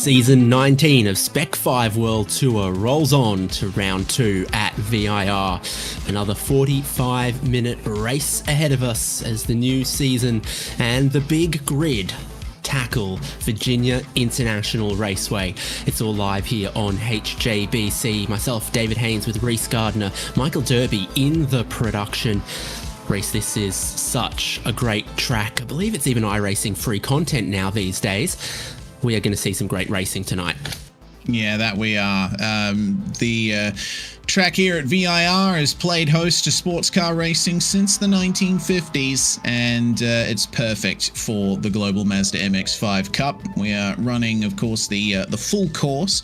Season 19 of Spec-5 World Tour rolls on to round 2 at VIR. Another 45-minute race ahead of us as the new season and the big grid tackle Virginia International Raceway. It's all live here on HJBC. Myself, David Haynes, with Reese Gardner, Michael Derby in the production. Reese, this is such a great track. I believe it's even iRacing free content now these days. We are going to see some great racing tonight. Yeah, that we are. The track here at VIR has played host to sports car racing since the 1950s, and it's perfect for the Global Mazda MX-5 Cup. We are running, of course, the full course,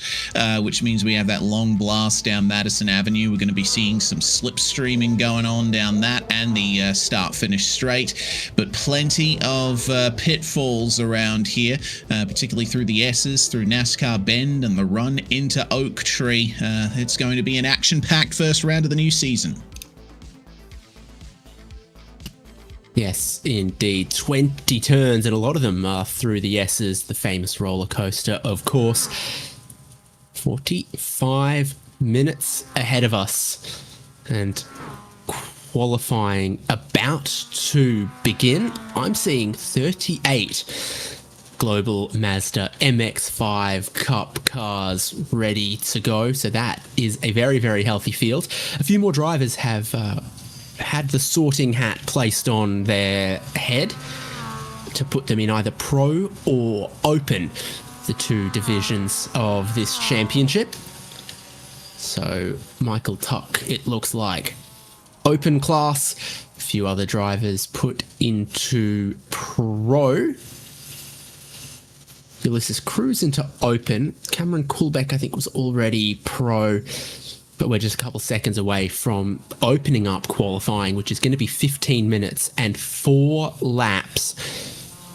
which means we have that long blast down Madison Avenue. We're going to be seeing some slipstreaming going on down that and the start-finish straight, but plenty of pitfalls around here, particularly through the S's, through NASCAR Bend and the run into Oak Tree. It's going to be an action-packed first round of the new season. Yes, indeed. 20 turns, and a lot of them are through the S's, the famous roller coaster, of course. 45 minutes ahead of us, and qualifying about to begin. I'm seeing 38 Global Mazda MX-5 Cup cars ready to go. So that is a very, very healthy field. A few more drivers have had the sorting hat placed on their head to put them in either pro or open, the two divisions of this championship. So Michael Tuck, it looks like, open class. A few other drivers put into pro. Ulysses Cruz into open. Cameron Coolbeck, I think, was already pro, but we're just a couple seconds away from opening up qualifying, which is going to be 15 minutes and 4 laps.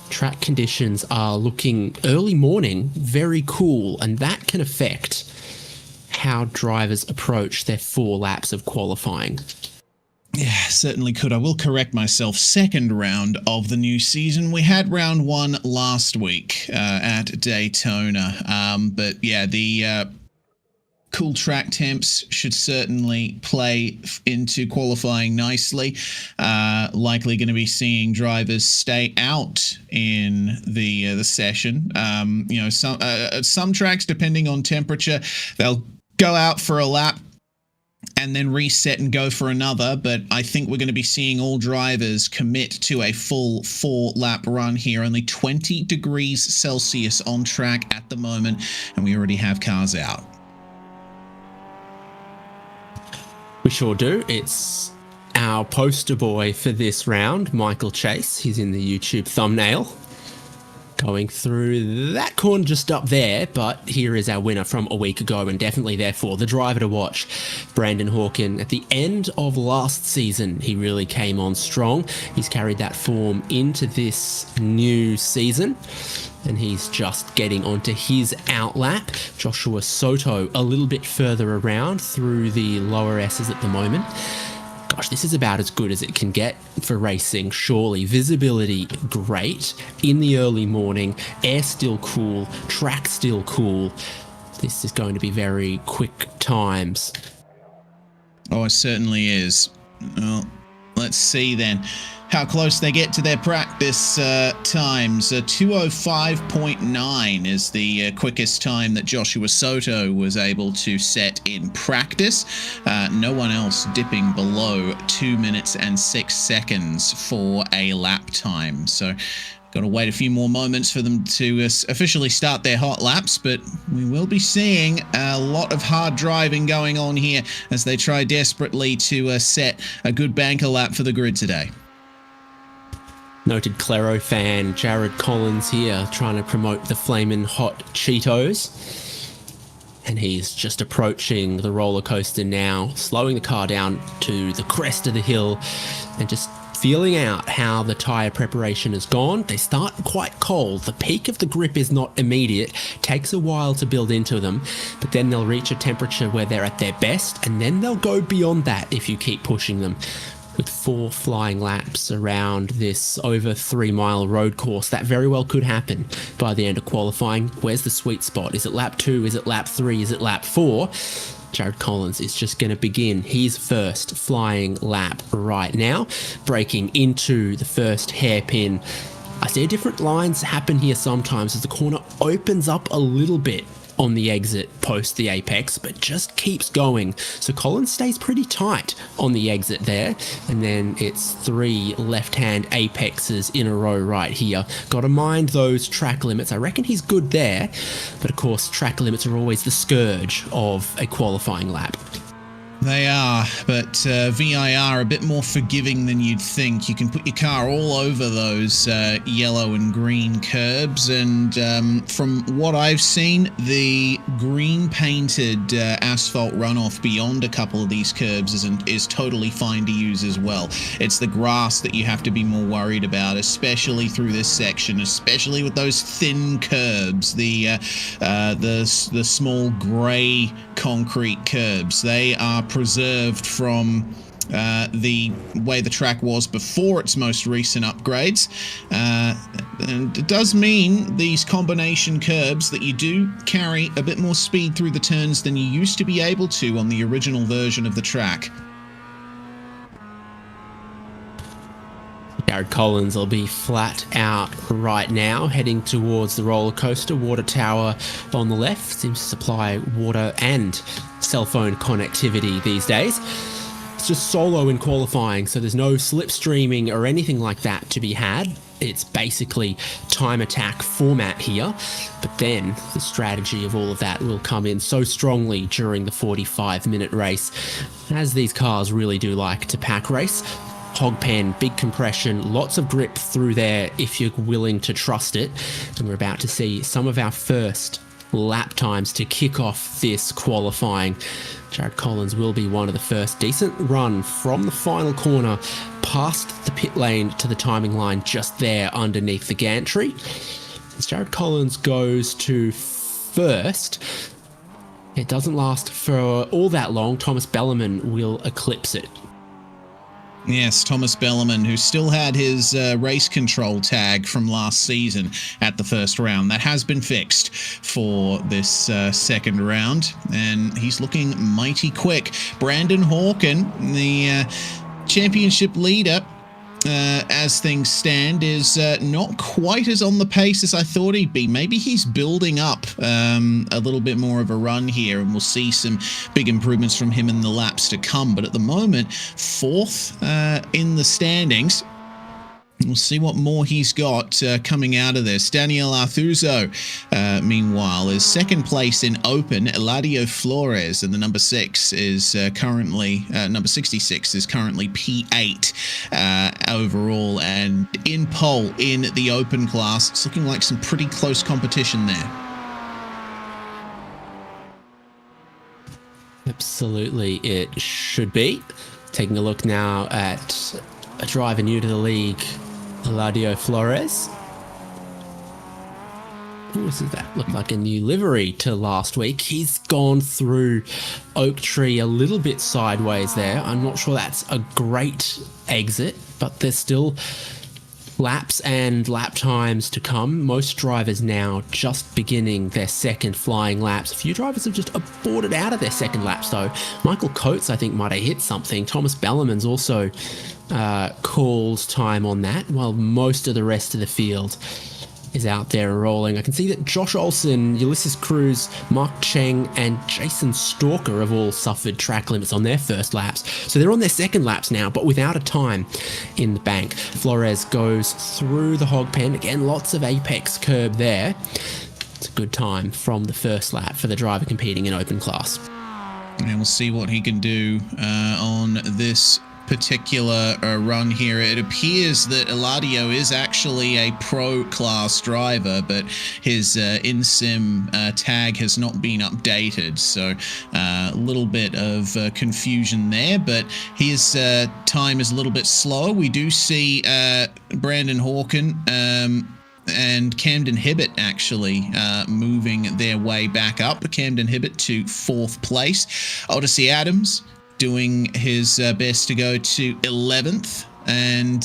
Track conditions are looking early morning, very cool, and that can affect how drivers approach their 4 laps of qualifying. Yeah, certainly could. I will correct myself. Second round of the new season. We had round 1 last week at Daytona. But yeah, the cool track temps should certainly play into qualifying nicely. Likely going to be seeing drivers stay out in the session. Some tracks, depending on temperature, they'll go out for a lap and then reset and go for another, but I think we're going to be seeing all drivers commit to a full 4-lap run here. Only 20 degrees Celsius on track at the moment, and we already have cars out. We sure do. It's our poster boy for this round, Michael Chase. He's in the YouTube thumbnail, going through that corner just up there, but here is our winner from a week ago, and definitely therefore the driver to watch, Brandon Hawken. At the end of last season, he really came on strong. He's carried that form into this new season, and he's just getting onto his outlap. Joshua Soto a little bit further around through the lower S's at the moment. Gosh, this is about as good as it can get for racing, surely. Visibility, great. In the early morning, air still cool, track still cool. This is going to be very quick times. Oh, it certainly is. Well, let's see then how close they get to their practice times. 2:05.9 is the quickest time that Joshua Soto was able to set in practice. No one else dipping below 2 minutes and 6 seconds for a lap time. So got to wait a few more moments for them to officially start their hot laps, but we will be seeing a lot of hard driving going on here as they try desperately to set a good banker lap for the grid today. Noted Claro fan Jared Collins here trying to promote the flamin' hot Cheetos. And he's just approaching the roller coaster now, slowing the car down to the crest of the hill and just feeling out how the tyre preparation has gone. They start quite cold. The peak of the grip is not immediate, takes a while to build into them, but then they'll reach a temperature where they're at their best, and then they'll go beyond that if you keep pushing them. with 4 flying laps around this over 3-mile road course. That very well could happen by the end of qualifying. Where's the sweet spot? Is it lap 2? Is it lap 3? Is it lap 4? Jared Collins is just going to begin his first flying lap right now, breaking into the first hairpin. I see different lines happen here sometimes as the corner opens up a little bit on the exit post the apex, but just keeps going. So Collins stays pretty tight on the exit there, and then it's 3 left-hand apexes in a row right here. Got to mind those track limits. I reckon he's good there, but of course track limits are always the scourge of a qualifying lap. They are, but VIR a bit more forgiving than you'd think. You can put your car all over those yellow and green curbs, and from what I've seen, the green painted asphalt runoff beyond a couple of these curbs is totally fine to use as well. It's the grass that you have to be more worried about, especially through this section, especially with those thin curbs, the small grey concrete curbs. They are preserved from the way the track was before its most recent upgrades, and it does mean these combination curbs that you do carry a bit more speed through the turns than you used to be able to on the original version of the track. Jared Collins will be flat out right now, heading towards the roller coaster. Water tower on the left seems to supply water and cell phone connectivity these days. It's just solo in qualifying, so there's no slipstreaming or anything like that to be had. It's basically time attack format here, but then the strategy of all of that will come in so strongly during the 45-minute race, as these cars really do like to pack race. Hog pen, big compression, lots of grip through there if you're willing to trust it. And we're about to see some of our first lap times to kick off this qualifying. Jared Collins will be one of the first. Decent run from the final corner past the pit lane to the timing line just there underneath the gantry. As Jared Collins goes to first, it doesn't last for all that long. Thomas Bellerman will eclipse it. Yes, Thomas Bellerman, who still had his race control tag from last season at the first round. That has been fixed for this second round, and he's looking mighty quick. Brandon Hawken, the championship leader, as things stand, is not quite as on the pace as I thought he'd be. Maybe he's building up a little bit more of a run here, and we'll see some big improvements from him in the laps to come. But at the moment, 4th in the standings. We'll see what more he's got coming out of this. Daniel Arthuzo, meanwhile, is 2nd place in open. Eladio Flores, and the number 6 is currently number 66 is currently P8 overall, and in pole in the open class. It's looking like some pretty close competition there. Absolutely, it should be. Taking a look now at a driver new to the league, Eladio Flores. Does that look like a new livery to last week? He's gone through Oak Tree a little bit sideways there. I'm not sure that's a great exit, but there's still laps and lap times to come. Most drivers now just beginning their second flying laps. A few drivers have just aborted out of their second laps though. Michael Coates, I think, might have hit something. Thomas Bellerman's also called time on that, while most of the rest of the field is out there rolling. I can see that Josh Olsen, Ulysses Cruz, Mark Cheng, and Jason Stalker have all suffered track limits on their first laps. So they're on their second laps now, but without a time in the bank. Flores goes through the hog pen. Again, lots of apex curb there. It's a good time from the first lap for the driver competing in open class. And we'll see what he can do on this particular run here. It appears that Eladio is actually a pro class driver, but his in-sim tag has not been updated, so a little bit of confusion there, but his time is a little bit slower. We do see Brandon Hawken and Camden Hibbett actually moving their way back up. Camden Hibbett to 4th place. Odyssey Adams doing his best to go to 11th. And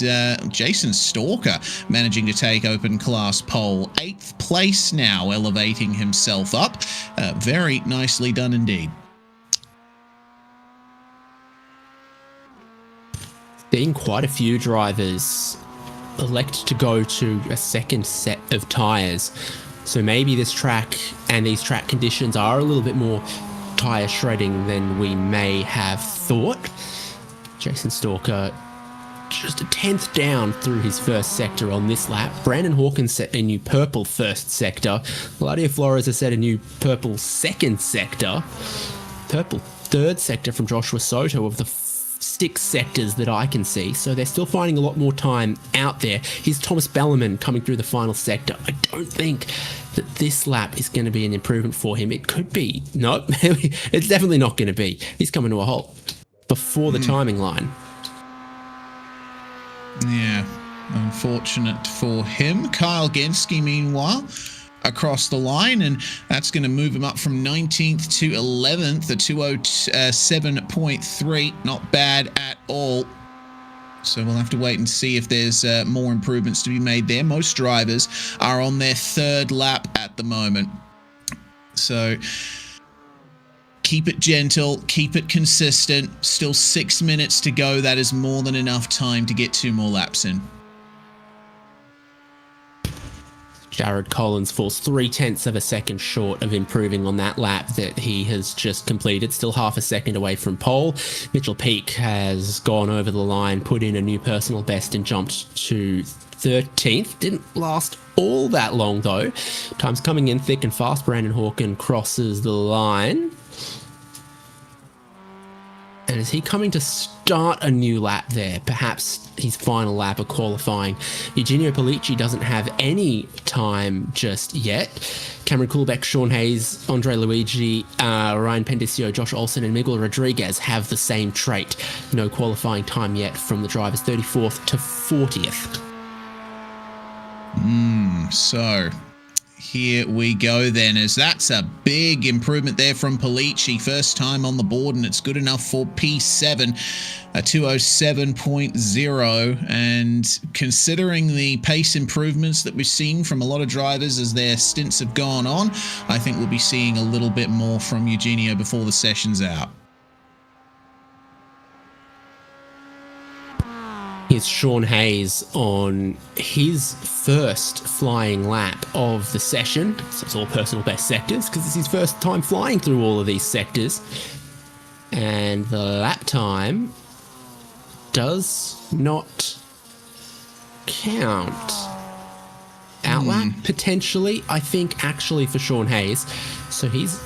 Jason Stalker managing to take open class pole. 8th place now, elevating himself up. Very nicely done indeed. Seeing quite a few drivers elect to go to a second set of tyres. So maybe this track and these track conditions are a little bit more tyre shredding than we may have thought. Jason Stalker just a 10th down through his first sector on this lap. Brandon Hawkins set a new purple first sector. Eladio Flores has set a new purple second sector. Purple third sector from Joshua Soto of the 6 sectors that I can see. So they're still finding a lot more time out there. Here's Thomas Bellerman coming through the final sector. I don't think that this lap is going to be an improvement for him. It could be. No, it's definitely not going to be. He's coming to a halt before the timing line. Yeah, unfortunate for him. Kyle Genske, meanwhile, across the line, and that's going to move him up from 19th to 11th, a 207.3. Not bad at all. So we'll have to wait and see if there's more improvements to be made there. Most drivers are on their 3rd lap at the moment. So keep it gentle, keep it consistent. Still 6 minutes to go. That is more than enough time to get 2 more laps in. Jared Collins falls 0.3 of a second short of improving on that lap that he has just completed. Still half a second away from pole. Mitchell Peake has gone over the line, put in a new personal best and jumped to 13th. Didn't last all that long though. Time's coming in thick and fast. Brandon Hawkins crosses the line. And is he coming to start a new lap there? Perhaps his final lap of qualifying. Eugenio Pollicci doesn't have any time just yet. Cameron Coolbeck, Sean Hayes, Andre Luigi, Ryan Pendicio, Josh Olsen and Miguel Rodriguez have the same trait. No qualifying time yet from the drivers, 34th to 40th. So here we go then, as that's a big improvement there from Pollicci. First time on the board, and it's good enough for P7, a 207.0. And considering the pace improvements that we've seen from a lot of drivers as their stints have gone on, I think we'll be seeing a little bit more from Eugenio before the session's out. Here's Sean Hayes on his first flying lap of the session. So it's all personal best sectors because it's his first time flying through all of these sectors. And the lap time does not count. Outlap, potentially, I think, actually, for Sean Hayes. So he's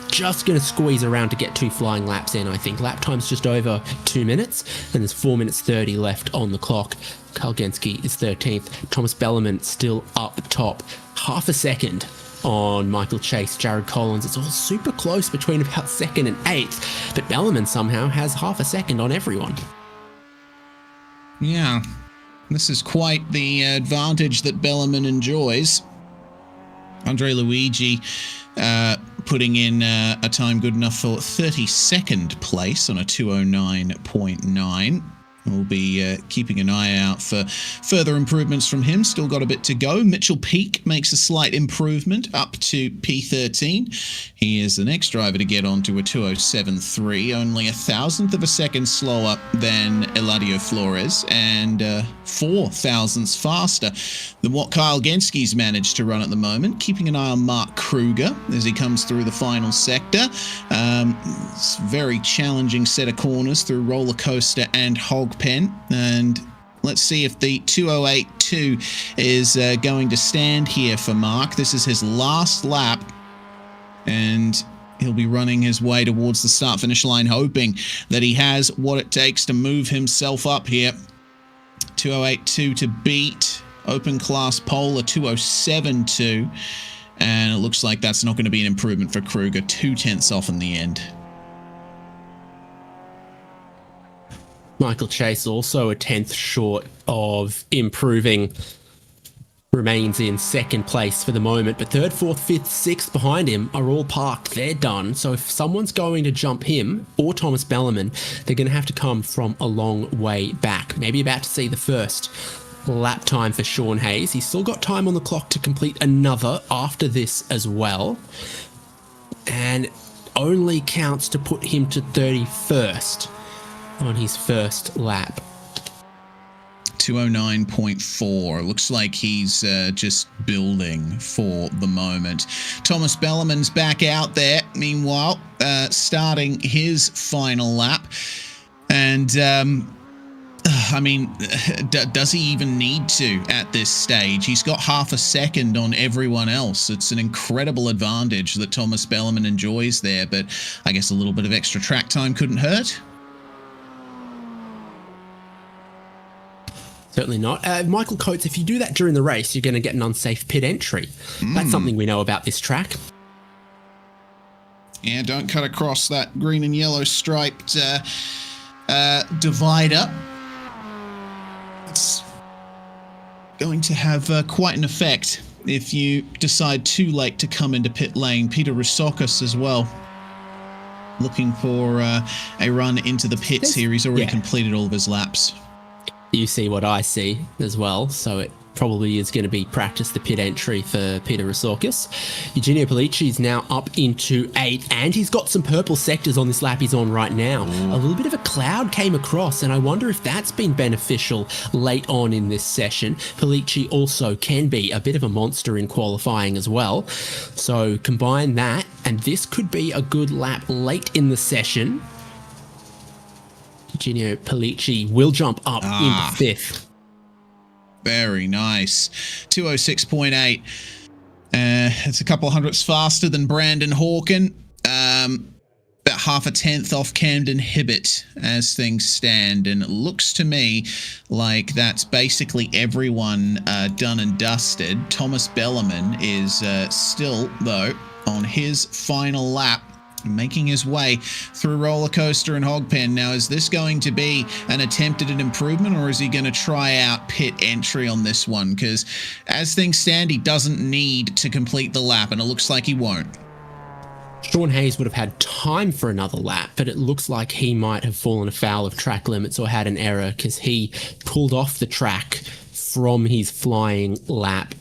just going to squeeze around to get 2 flying laps in, I think. Lap time's just over 2 minutes, and there's 4 minutes 30 left on the clock. Kyle Genske is 13th. Thomas Bellerman still up top. Half a second on Michael Chase, Jared Collins. It's all super close between about 2nd and 8th, but Bellerman somehow has half a second on everyone. Yeah, this is quite the advantage that Bellerman enjoys. Andre Luigi putting in a time good enough for 32nd place on a 209.9. We'll be keeping an eye out for further improvements from him. Still got a bit to go. Mitchell Peake makes a slight improvement up to P13. He is the next driver to get onto a 207.3, only 1,000th of a second slower than Eladio Flores, and 4 thousandths faster than what Kyle Genske's managed to run at the moment. Keeping an eye on Mark Kruger as he comes through the final sector. It's a very challenging set of corners through Roller Coaster and Hog Pen, and let's see if the 208.2 is going to stand here for Mark. This is his last lap, and he'll be running his way towards the start-finish line, hoping that he has what it takes to move himself up here. 208.2 to beat open class pole, a 207.2, and it looks like that's not going to be an improvement for Kruger. 2/10 off in the end. Michael Chase also a 10th short of improving remains in second place for the moment, but third, fourth, fifth, sixth behind him are all parked. They're done. So if someone's going to jump him or Thomas Bellarmine, they're going to have to come from a long way back. Maybe about to see the first lap time for Sean Hayes. He's still got time on the clock to complete another after this as well. And only counts to put him to 31st on his first lap. 209.4. Looks like he's just building for the moment. Thomas Bellarmine's back out there, meanwhile, starting his final lap. And, I mean, does he even need to at this stage? He's got half a second on everyone else. It's an incredible advantage that Thomas Bellarmine enjoys there, but I guess a little bit of extra track time couldn't hurt. Certainly not. Michael Coates, if you do that during the race, you're going to get an unsafe pit entry. That's something we know about this track. Yeah, don't cut across that green and yellow striped divider. It's going to have quite an effect if you decide too late to come into pit lane. Peter Rusokis as well, looking for a run into the pits here. He's already completed all of his laps. You see what I see as well, so it probably is going to be practice the pit entry for Peter Rusokis. Eugenio Pellicci is now up into 8th, and he's got some purple sectors on this lap he's on right now. A little bit of a cloud came across, and I wonder if that's been beneficial late on in this session. Pellicci also can be a bit of a monster in qualifying as well. So combine that, and this could be a good lap late in the session. Eugenio Pellicci will jump up into 5th. Very nice. 206.8. It's a couple hundredths faster than Brandon Hawken. About half a tenth off Camden Hibbett as things stand. And it looks to me like that's basically everyone done and dusted. Thomas Bellarmine is still, though, on his final lap, making his way through roller coaster and hog pen. Now, is this going to be an attempt at an improvement, or is he going to try out pit entry on this one? Because as things stand, he doesn't need to complete the lap, and it looks like he won't. Sean Hayes would have had time for another lap, but it looks like he might have fallen afoul of track limits or had an error because he pulled off the track from his flying lap.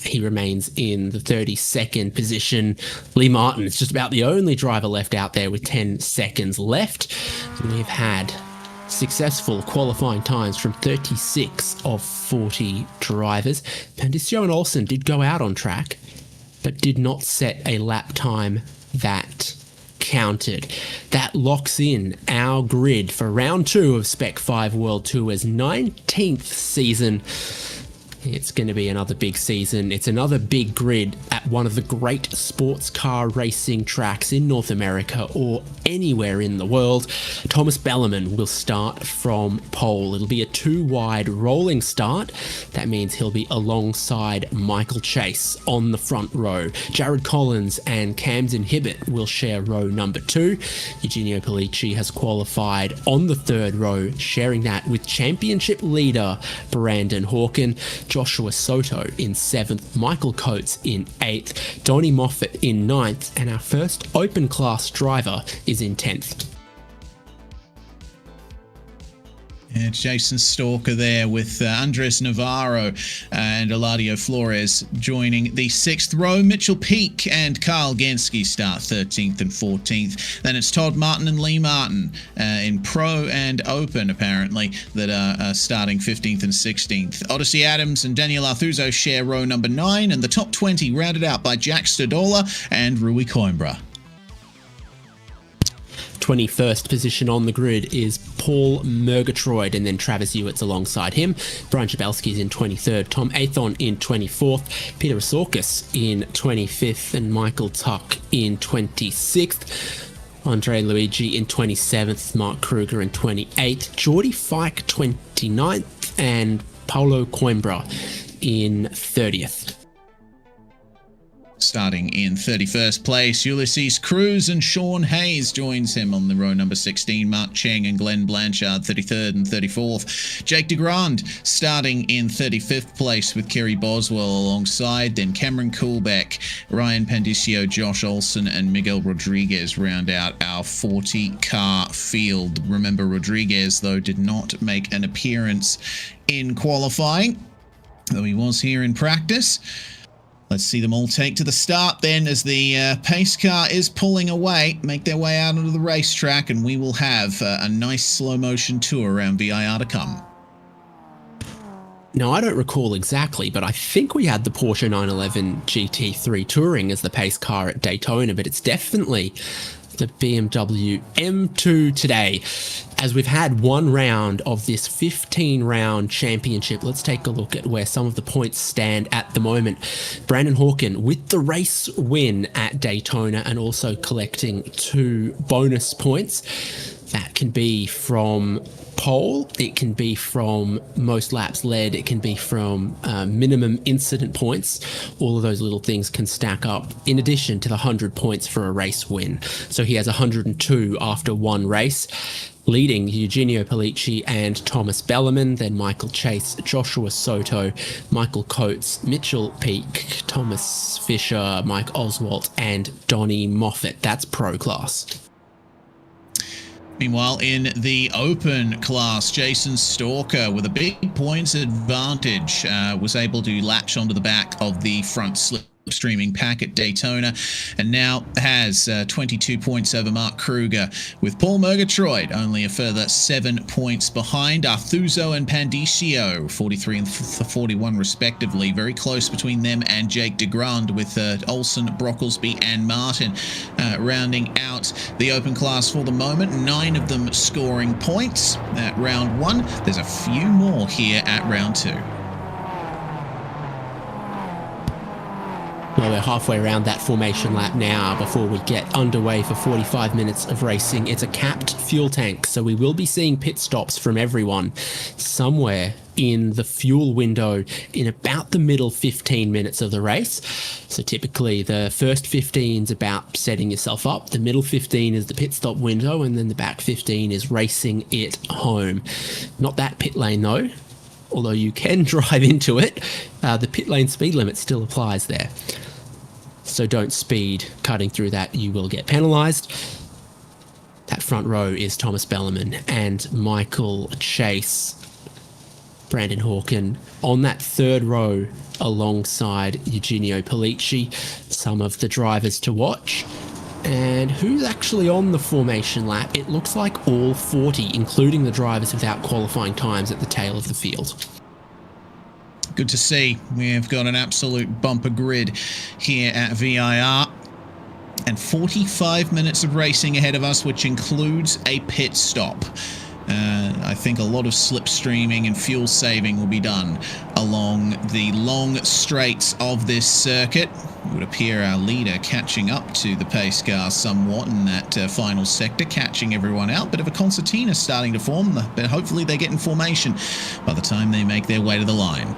He remains in the 32nd position. Lee Martin is just about the only driver left out there with 10 seconds left. And we've had successful qualifying times from 36 of 40 drivers. Pandisio and Olsen did go out on track, but did not set a lap time that counted. That locks in our grid for round 2 of Spec-5 World Tour's 19th season. It's going to be another big season. It's another big grid at one of the great sports car racing tracks in North America or anywhere in the world. Thomas Bellarmine will start from pole. It'll be a 2-wide rolling start. That means he'll be alongside Michael Chase on the front row. Jared Collins and Camden Hibbett will share row number 2. Eugenio Pellicci has qualified on the 3rd row, sharing that with championship leader Brandon Hawken. Joshua Soto in 7th, Michael Coates in 8th, Donnie Moffat in 9th, and our first open class driver is in 10th. Yeah, Jason Stalker there with Andres Navarro and Eladio Flores joining the 6th row. Mitchell Peak and Carl Gansky start 13th and 14th. Then it's Todd Martin and Lee Martin in Pro and Open, apparently, that are starting 15th and 16th. Odyssey Adams and Daniel Arthuzo share row number 9, and the top 20 rounded out by Jack Stadola and Rui Coimbra. 21st position on the grid is Paul Murgatroyd, and then Travis Hewitt's alongside him. Brian Jabelski's in 23rd, Tom Athon in 24th, Peter Rusokis in 25th, and Michael Tuck in 26th. Andre Luigi in 27th, Mark Kruger in 28th, Geordie Fike 29th, and Paulo Coimbra in 30th. Starting in 31st place, Ulysses Cruz, and Sean Hayes joins him on the row number 16. Mark Cheng and Glenn Blanchard, 33rd and 34th. Jake DeGrand starting in 35th place with Kerry Boswell alongside. Then Cameron Coolbeck, Ryan Pandicio, Josh Olson, and Miguel Rodriguez round out our 40-car field. Remember, Rodriguez, though, did not make an appearance in qualifying, though he was here in practice. Let's see them all take to the start then as the pace car is pulling away, make their way out onto the racetrack, and we will have a nice slow motion tour around VIR to come. Now, I don't recall exactly, but I think we had the Porsche 911 GT3 Touring as the pace car at Daytona, but it's definitely the BMW M2 today. As we've had one round of this 15-round championship, let's take a look at where some of the points stand at the moment. Brandon Hawken with the race win at Daytona and also collecting 2 bonus points. That can be from pole, it can be from most laps led, it can be from minimum incident points. All of those little things can stack up in addition to the 100 points for a race win. So he has 102 after one race, leading Eugenio Pellicci and Thomas Bellarmine, then Michael Chase, Joshua Soto, Michael Coates, Mitchell Peak, Thomas Fisher, Mike Oswalt, and Donnie Moffat. That's pro class. Meanwhile, in the open class, Jason Stalker, with a big points advantage, was able to latch onto the back of the front slipstreaming pack at Daytona, and now has 22 points over Mark Kruger, with Paul Murgatroyd only a further 7 points behind. Arthuzo and Pandicio, 43 and 41 respectively, very close between them and Jake DeGrand, with Olsen, Brocklesby and Martin rounding out the open class for the moment. 9 of them scoring points at round 1. There's a few more here at round 2. Well, we're halfway around that formation lap now before we get underway for 45 minutes of racing. It's a capped fuel tank, so we will be seeing pit stops from everyone somewhere in the fuel window in about the middle 15 minutes of the race. So typically the first 15 is about setting yourself up, the middle 15 is the pit stop window, and then the back 15 is racing it home. Not that pit lane though, although you can drive into it. The pit lane speed limit still applies there. So don't speed cutting through that, you will get penalised. That front row is Thomas Bellarmine and Michael Chase. Brandon Hawken on that third row alongside Eugenio Pellicci. Some of the drivers to watch. And who's actually on the formation lap? It looks like all 40, including the drivers without qualifying times at the tail of the field. Good to see. We've got an absolute bumper grid here at VIR. And 45 minutes of racing ahead of us, which includes a pit stop. I think a lot of slipstreaming and fuel saving will be done along the long straights of this circuit. It would appear our leader catching up to the pace car somewhat in that final sector, catching everyone out. Bit of a concertina starting to form, but hopefully they get in formation by the time they make their way to the line.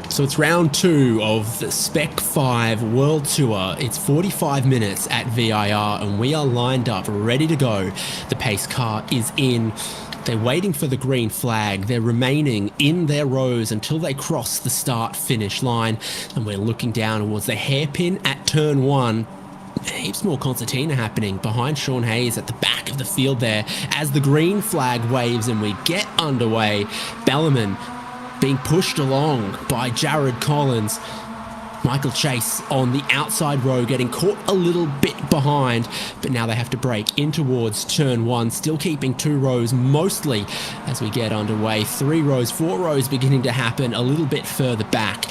So it's round 2 of the Spec-5 World Tour. It's 45 minutes at VIR and we are lined up, ready to go. The pace car is in. They're waiting for the green flag. They're remaining in their rows until they cross the start-finish line. And we're looking down towards the hairpin at turn 1. Heaps more concertina happening behind Sean Hayes at the back of the field there as the green flag waves and we get underway. Bellarmine being pushed along by Jared Collins. Michael Chase on the outside row getting caught a little bit behind, but now they have to break in towards turn 1, still keeping 2 rows mostly as we get underway. 3 rows, 4 rows beginning to happen a little bit further back,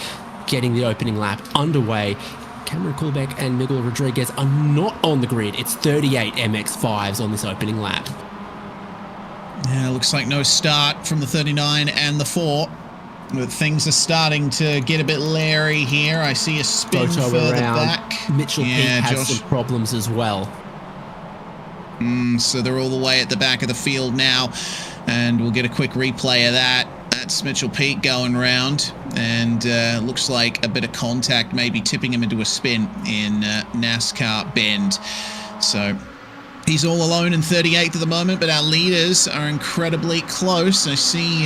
getting the opening lap underway. Cameron Coolbeck and Miguel Rodriguez are not on the grid. It's 38 MX-5s on this opening lap. Yeah, looks like no start from the 39 and the 4. But things are starting to get a bit leery here. I see a spin further back. Mitchell Peak has some problems as well. So they're all the way at the back of the field now. And we'll get a quick replay of that. That's Mitchell Peak going round, and looks like a bit of contact, maybe tipping him into a spin in NASCAR Bend. So he's all alone in 38th at the moment, but our leaders are incredibly close. I see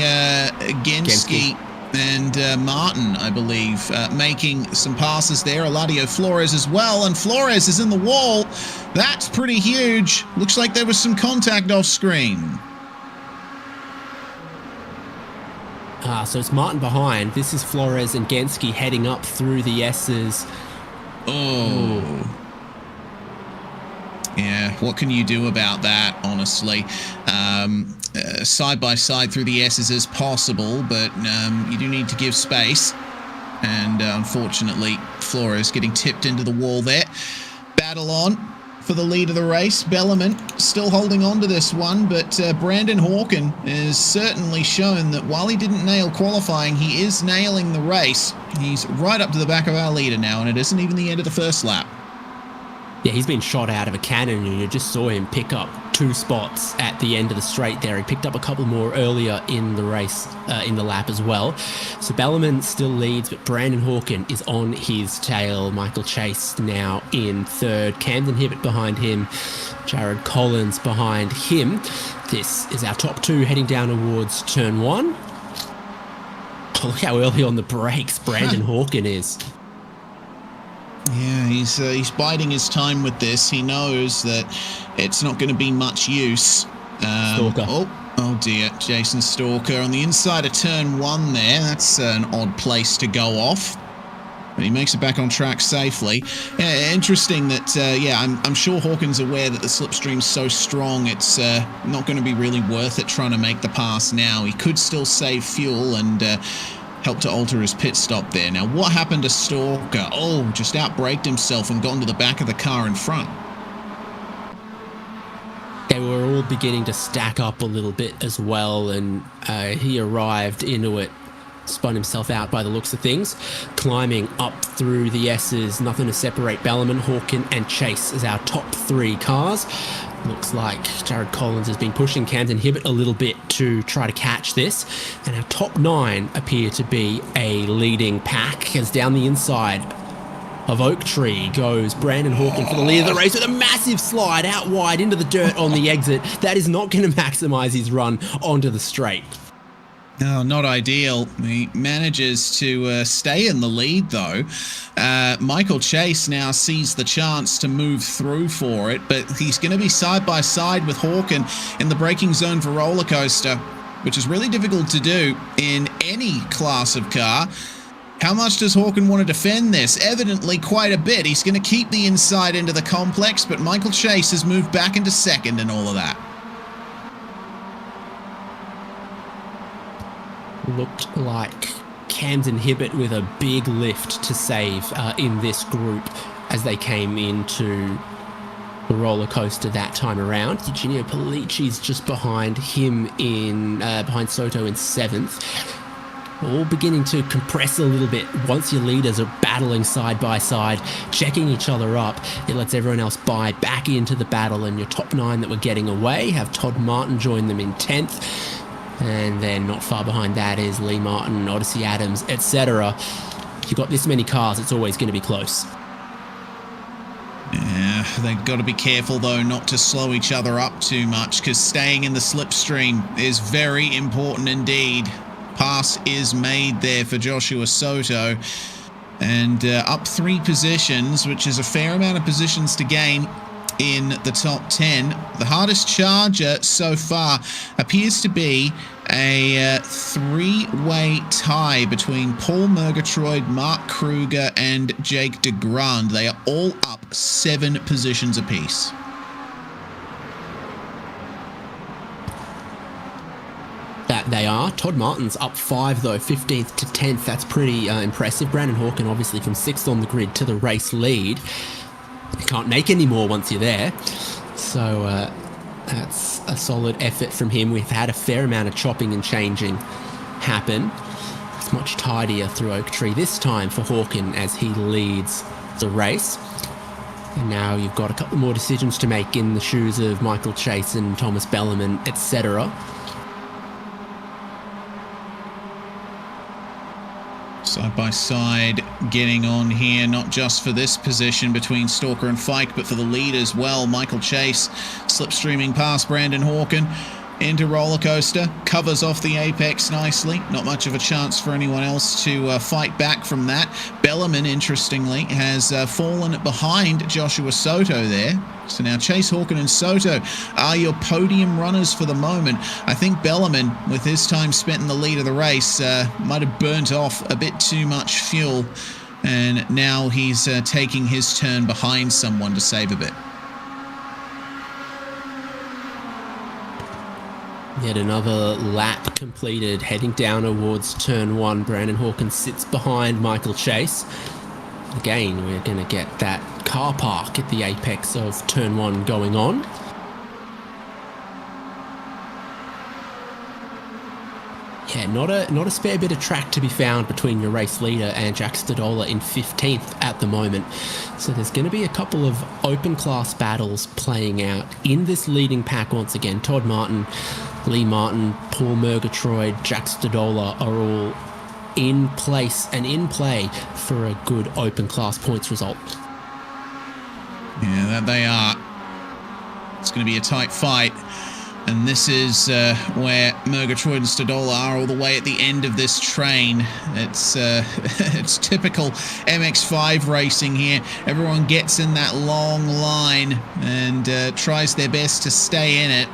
Genski and Martin, I believe, making some passes there. Eladio Flores as well, and Flores is in the wall. That's pretty huge. Looks like there was some contact off screen. So it's Martin behind. This is Flores and Genski heading up through the S's. Oh. Yeah, what can you do about that, honestly? Side by side through the S's is possible, but you do need to give space. And unfortunately, Flores getting tipped into the wall there. Battle on for the lead of the race. Bellarmine still holding on to this one, but Brandon Hawken has certainly shown that while he didn't nail qualifying, he is nailing the race. He's right up to the back of our leader now, and it isn't even the end of the first lap. Yeah, he's been shot out of a cannon, and you just saw him pick up 2 spots at the end of the straight there. He picked up a couple more earlier in the race, in the lap as well. So Bellarmine still leads, but Brandon Hawken is on his tail. Michael Chase now in 3rd. Camden Hibbett behind him. Jared Collins behind him. This is our top 2 heading down towards turn 1. Oh, look how early on the brakes Brandon Hawken is. Yeah, he's biding his time with this. He knows that it's not going to be much use. Stalker. Oh dear, Jason Stalker on the inside of turn 1 there. That's an odd place to go off. But he makes it back on track safely. Yeah, interesting that, I'm sure Hawken's aware that the slipstream's so strong, it's not going to be really worth it trying to make the pass now. He could still save fuel and help to alter his pit stop there. Now, what happened to Stalker? Oh, just outbraked himself and gone to the back of the car in front. They were all beginning to stack up a little bit as well, and he arrived into it, spun himself out by the looks of things, climbing up through the S's. Nothing to separate Bellarmine, Hawken and Chase as our top 3 cars. Looks like Jared Collins has been pushing Camden Hibbett a little bit to try to catch this. And our top 9 appear to be a leading pack, as down the inside of Oak Tree goes Brandon Hawken for the lead of the race with a massive slide out wide into the dirt on the exit. That is not going to maximise his run onto the straight. No, not ideal. He manages to stay in the lead, though. Michael Chase now sees the chance to move through for it, but he's going to be side by side with Hawken in the braking zone for roller coaster, which is really difficult to do in any class of car. How much does Hawken want to defend this? Evidently quite a bit. He's going to keep the inside into the complex, but Michael Chase has moved back into 2nd and all of that. Looked like Camden Hibbett with a big lift to save in this group as they came into the roller coaster that time around. Eugenio Polici's just behind him in behind Soto in 7th. All beginning to compress a little bit once your leaders are battling side by side, checking each other up. It lets everyone else buy back into the battle, and your top 9 that were getting away have Todd Martin join them in 10th. And then not far behind that is Lee Martin, Odyssey Adams, etc. You've got this many cars, it's always going to be close. Yeah, they've got to be careful, though, not to slow each other up too much, because staying in the slipstream is very important indeed. Pass is made there for Joshua Soto. And up 3 positions, which is a fair amount of positions to gain in the top 10. The hardest charger so far appears to be a 3-way tie between Paul Murgatroyd, Mark Kruger and Jake DeGrand. They are all up 7 positions apiece. That they are. Todd Martin's up 5 though, 15th to 10th. That's pretty impressive. Brandon Hawken obviously from 6th on the grid to the race lead. You can't make any more once you're there. So that's a solid effort from him. We've had a fair amount of chopping and changing happen. It's much tidier through Oak Tree this time for Hawken as he leads the race. And now you've got a couple more decisions to make in the shoes of Michael Chase and Thomas Bellarmine, etc. Side by side, getting on here, not just for this position between Stalker and Fike, but for the lead as well. Michael Chase slipstreaming past Brandon Hawken into Roller Coaster, covers off the apex nicely. Not much of a chance for anyone else to fight back from that. Bellarmine, interestingly, has fallen behind Joshua Soto there. So now Chase, Hawken and Soto are your podium runners for the moment. I think Bellarmine, with his time spent in the lead of the race, might have burnt off a bit too much fuel, and now he's taking his turn behind someone to save a bit. Yet another lap completed, heading down towards turn 1. Brandon Hawkins sits behind Michael Chase. Again, we're going to get that car park at the apex of turn 1 going on. Yeah, not a spare bit of track to be found between your race leader and Jack Stadola in 15th at the moment. So there's going to be a couple of open class battles playing out in this leading pack once again. Todd Martin, Lee Martin, Paul Murgatroyd, Jack Stadola are all in place and in play for a good open class points result. Yeah, that they are. It's going to be a tight fight. And this is where Murgatroyd and Stadola are, all the way at the end of this train. It's it's typical MX5 racing here. Everyone gets in that long line and tries their best to stay in it.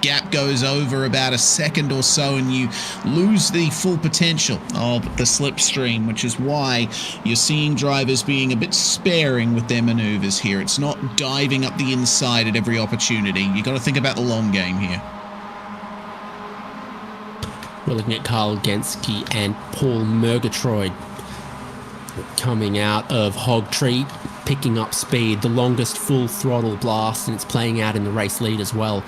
Gap goes over about a second or so and you lose the full potential of the slipstream, which is why you're seeing drivers being a bit sparing with their maneuvers here. It's not diving up the inside at every opportunity. You got to think about the long game here. We're looking at Carl Gensky and Paul Murgatroyd coming out of Hog Tree, picking up speed, the longest full throttle blast, and it's playing out in the race lead as well.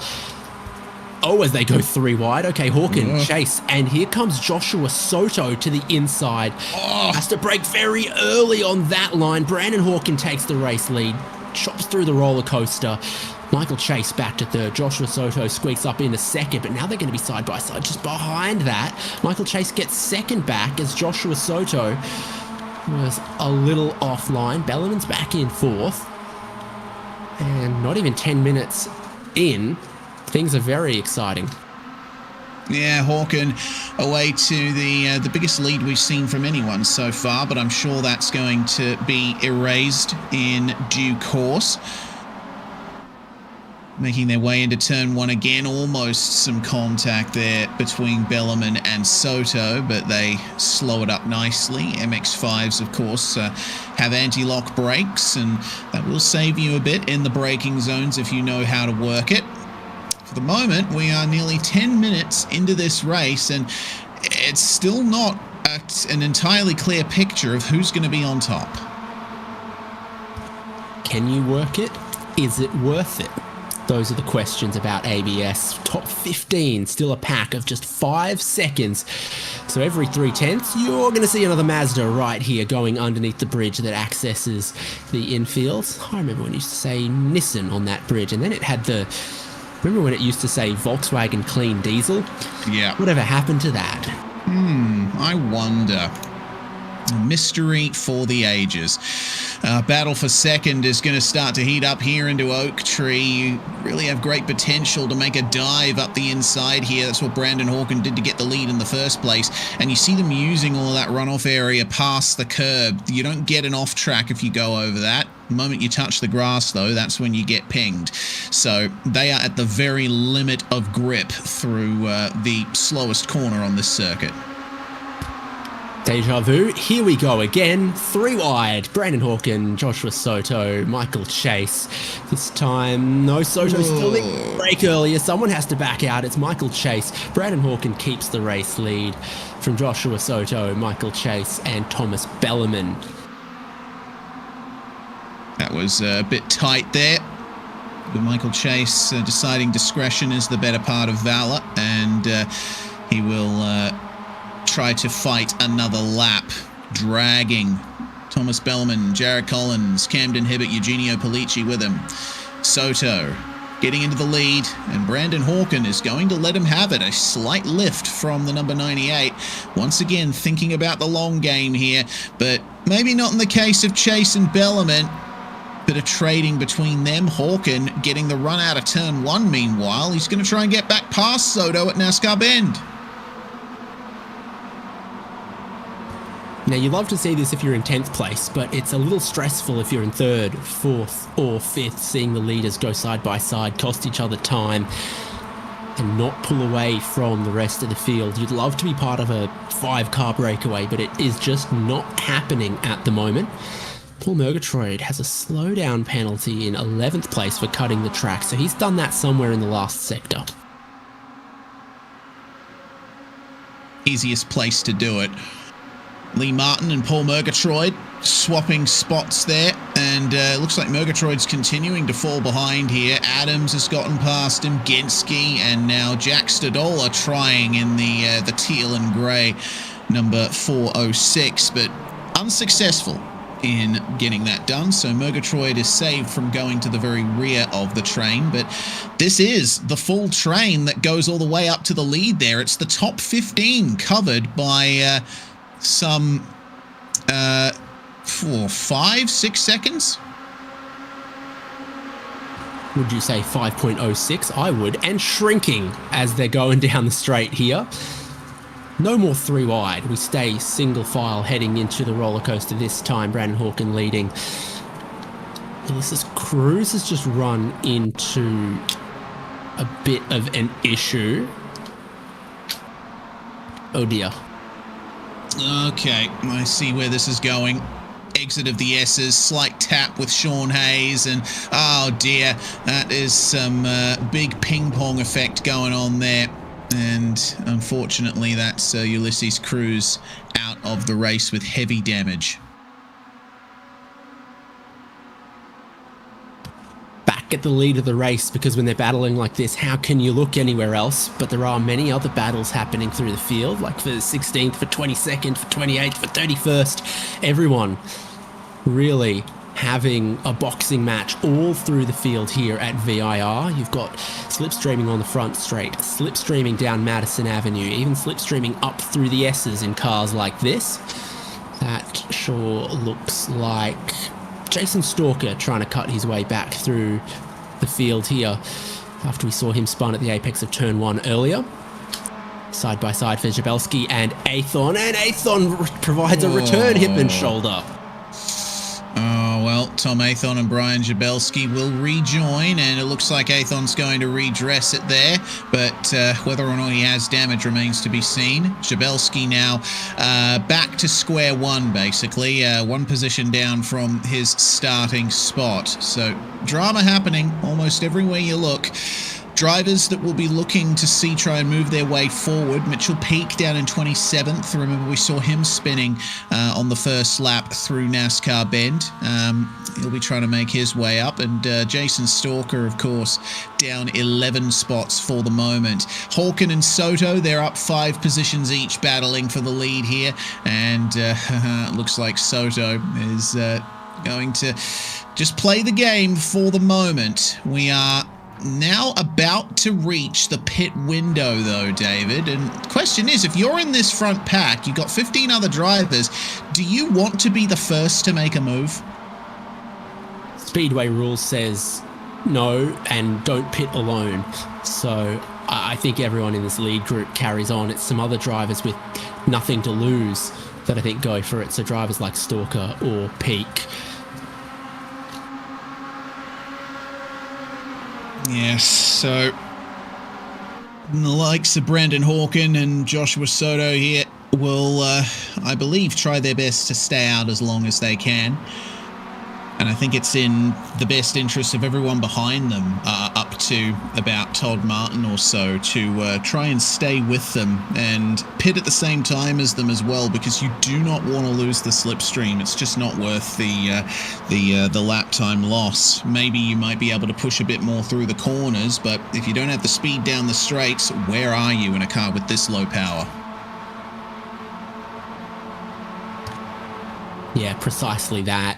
Oh, as they go 3 wide. Okay, Hawken, Chase, and here comes Joshua Soto to the inside. Has to brake very early on that line. Brandon Hawken takes the race lead, chops through the roller coaster. Michael Chase back to third. Joshua Soto squeaks up into second, but now they're going to be side by side just behind that. Michael Chase gets second back as Joshua Soto was a little offline. Bellarmine's back in fourth. And not even 10 minutes in, things are very exciting. Yeah, Hawken away to the biggest lead we've seen from anyone so far, but I'm sure that's going to be erased in due course. Making their way into turn 1 again, almost some contact there between Bellarmine and Soto, but they slow it up nicely. MX5s, of course, have anti-lock brakes, and that will save you a bit in the braking zones if you know how to work it. For the moment, we are nearly 10 minutes into this race, and it's still not an entirely clear picture of who's going to be on top. Can you work it? Is it worth it? Those are the questions about ABS. Top 15, still a pack of just 5 seconds. So every 3/10, you're going to see another Mazda right here going underneath the bridge that accesses the infield. I remember when it used to say Nissan on that bridge, and then it had the... Remember when it used to say Volkswagen Clean Diesel? Yeah. Whatever happened to that? I wonder. Mystery for the ages. Battle for second is going to start to heat up here into Oak Tree. You really have great potential to make a dive up the inside here. That's what Brandon Hawken did to get the lead in the first place. And you see them using all of that runoff area past the curb. You don't get an off track if you go over that. The moment you touch the grass, though, that's when you get pinged. So they are at the very limit of grip through the slowest corner on this circuit. Deja vu, here we go again, 3 wide, Brandon Hawken, Joshua Soto, Michael Chase. This time, no, Soto still in break earlier, someone has to back out, it's Michael Chase. Brandon Hawken keeps the race lead from Joshua Soto, Michael Chase and Thomas Bellarmine. That was a bit tight there. But Michael Chase deciding discretion is the better part of valor, and he will... try to fight another lap, dragging Thomas Bellarmine, Jared Collins, Camden Hibbert, Eugenio Pollicci with him. Soto getting into the lead, and Brandon Hawken is going to let him have it. A slight lift from the number 98. Once again, thinking about the long game here, but maybe not in the case of Chase and Bellarmine. Bit of trading between them. Hawken getting the run out of turn 1 meanwhile. He's going to try and get back past Soto at NASCAR Bend. Now, you love to see this if you're in 10th place, but it's a little stressful if you're in 3rd, 4th, or 5th, seeing the leaders go side by side, cost each other time, and not pull away from the rest of the field. You'd love to be part of a 5-car breakaway, but it is just not happening at the moment. Paul Murgatroyd has a slowdown penalty in 11th place for cutting the track, so he's done that somewhere in the last sector. Easiest place to do it. Lee Martin and Paul Murgatroyd swapping spots there, and looks like Murgatroyd's continuing to fall behind here. Adams has gotten past him, Genski, and now Jack Stadola trying in the teal and grey number 406, but unsuccessful in getting that done. So Murgatroyd is saved from going to the very rear of the train, but this is the full train that goes all the way up to the lead there. It's the top 15 covered by some 5-6 seconds. Would you say 5.06? I would, and shrinking as they're going down the straight here. No more 3 wide. We stay single file heading into the roller coaster this time. Brandon Hawken leading. Ulysses Cruz has just run into a bit of an issue. Oh dear. Okay, I see where this is going. Exit of the S's, slight tap with Sean Hayes, and oh dear, that is some big ping pong effect going on there. And unfortunately, that's Ulysses Cruz out of the race with heavy damage. Back at the lead of the race, because when they're battling like this, how can you look anywhere else? But there are many other battles happening through the field, like for 16th, for 22nd, for 28th, for 31st. Everyone really having a boxing match all through the field here at VIR. You've got slipstreaming on the front straight, slipstreaming down Madison Avenue, even slipstreaming up through the S's in cars like this. That sure looks like Jason Stalker trying to cut his way back through the field here after we saw him spun at the apex of turn 1 earlier. Side by side for Jabelski and Athon, and Athon provides a return hip and shoulder. Oh, well, Tom Athon and Brian Jabelski will rejoin, and it looks like Athon's going to redress it there, but whether or not he has damage remains to be seen. Jabelski now back to square one, basically, 1 position down from his starting spot. So drama happening almost everywhere you look. Drivers that will be looking to try and move their way forward. Mitchell Peak down in 27th. Remember, we saw him spinning on the first lap through NASCAR Bend. He'll be trying to make his way up. And Jason Stalker, of course, down 11 spots for the moment. Hawken and Soto, they're up 5 positions each, battling for the lead here. And it looks like Soto is going to just play the game for the moment. We are now about to reach the pit window, though, David. And the question is, if you're in this front pack, you've got 15 other drivers, do you want to be the first to make a move? Speedway rules says no and don't pit alone. So I think everyone in this lead group carries on. It's some other drivers with nothing to lose that I think go for it. So drivers like Stalker or Peak. Yes, so the likes of Brandon Hawken and Joshua Soto here will, I believe, try their best to stay out as long as they can. And I think it's in the best interest of everyone behind them, up to about Todd Martin or so, to try and stay with them and pit at the same time as them as well, because you do not want to lose the slipstream. It's just not worth the lap time loss. Maybe you might be able to push a bit more through the corners, but if you don't have the speed down the straights, where are you in a car with this low power? Yeah, precisely that.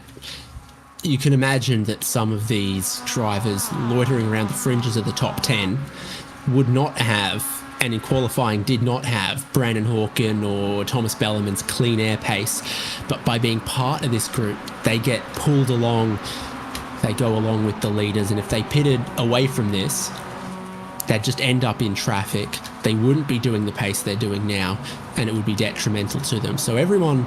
you can imagine that some of these drivers loitering around the fringes of the top 10 would not have, and in qualifying did not have, Brandon Hawken or Thomas Bellerman's clean air pace. But by being part of this group, they get pulled along, they go along with the leaders, and if they pitted away from this, they'd just end up in traffic. They wouldn't be doing the pace they're doing now, and it would be detrimental to them. So everyone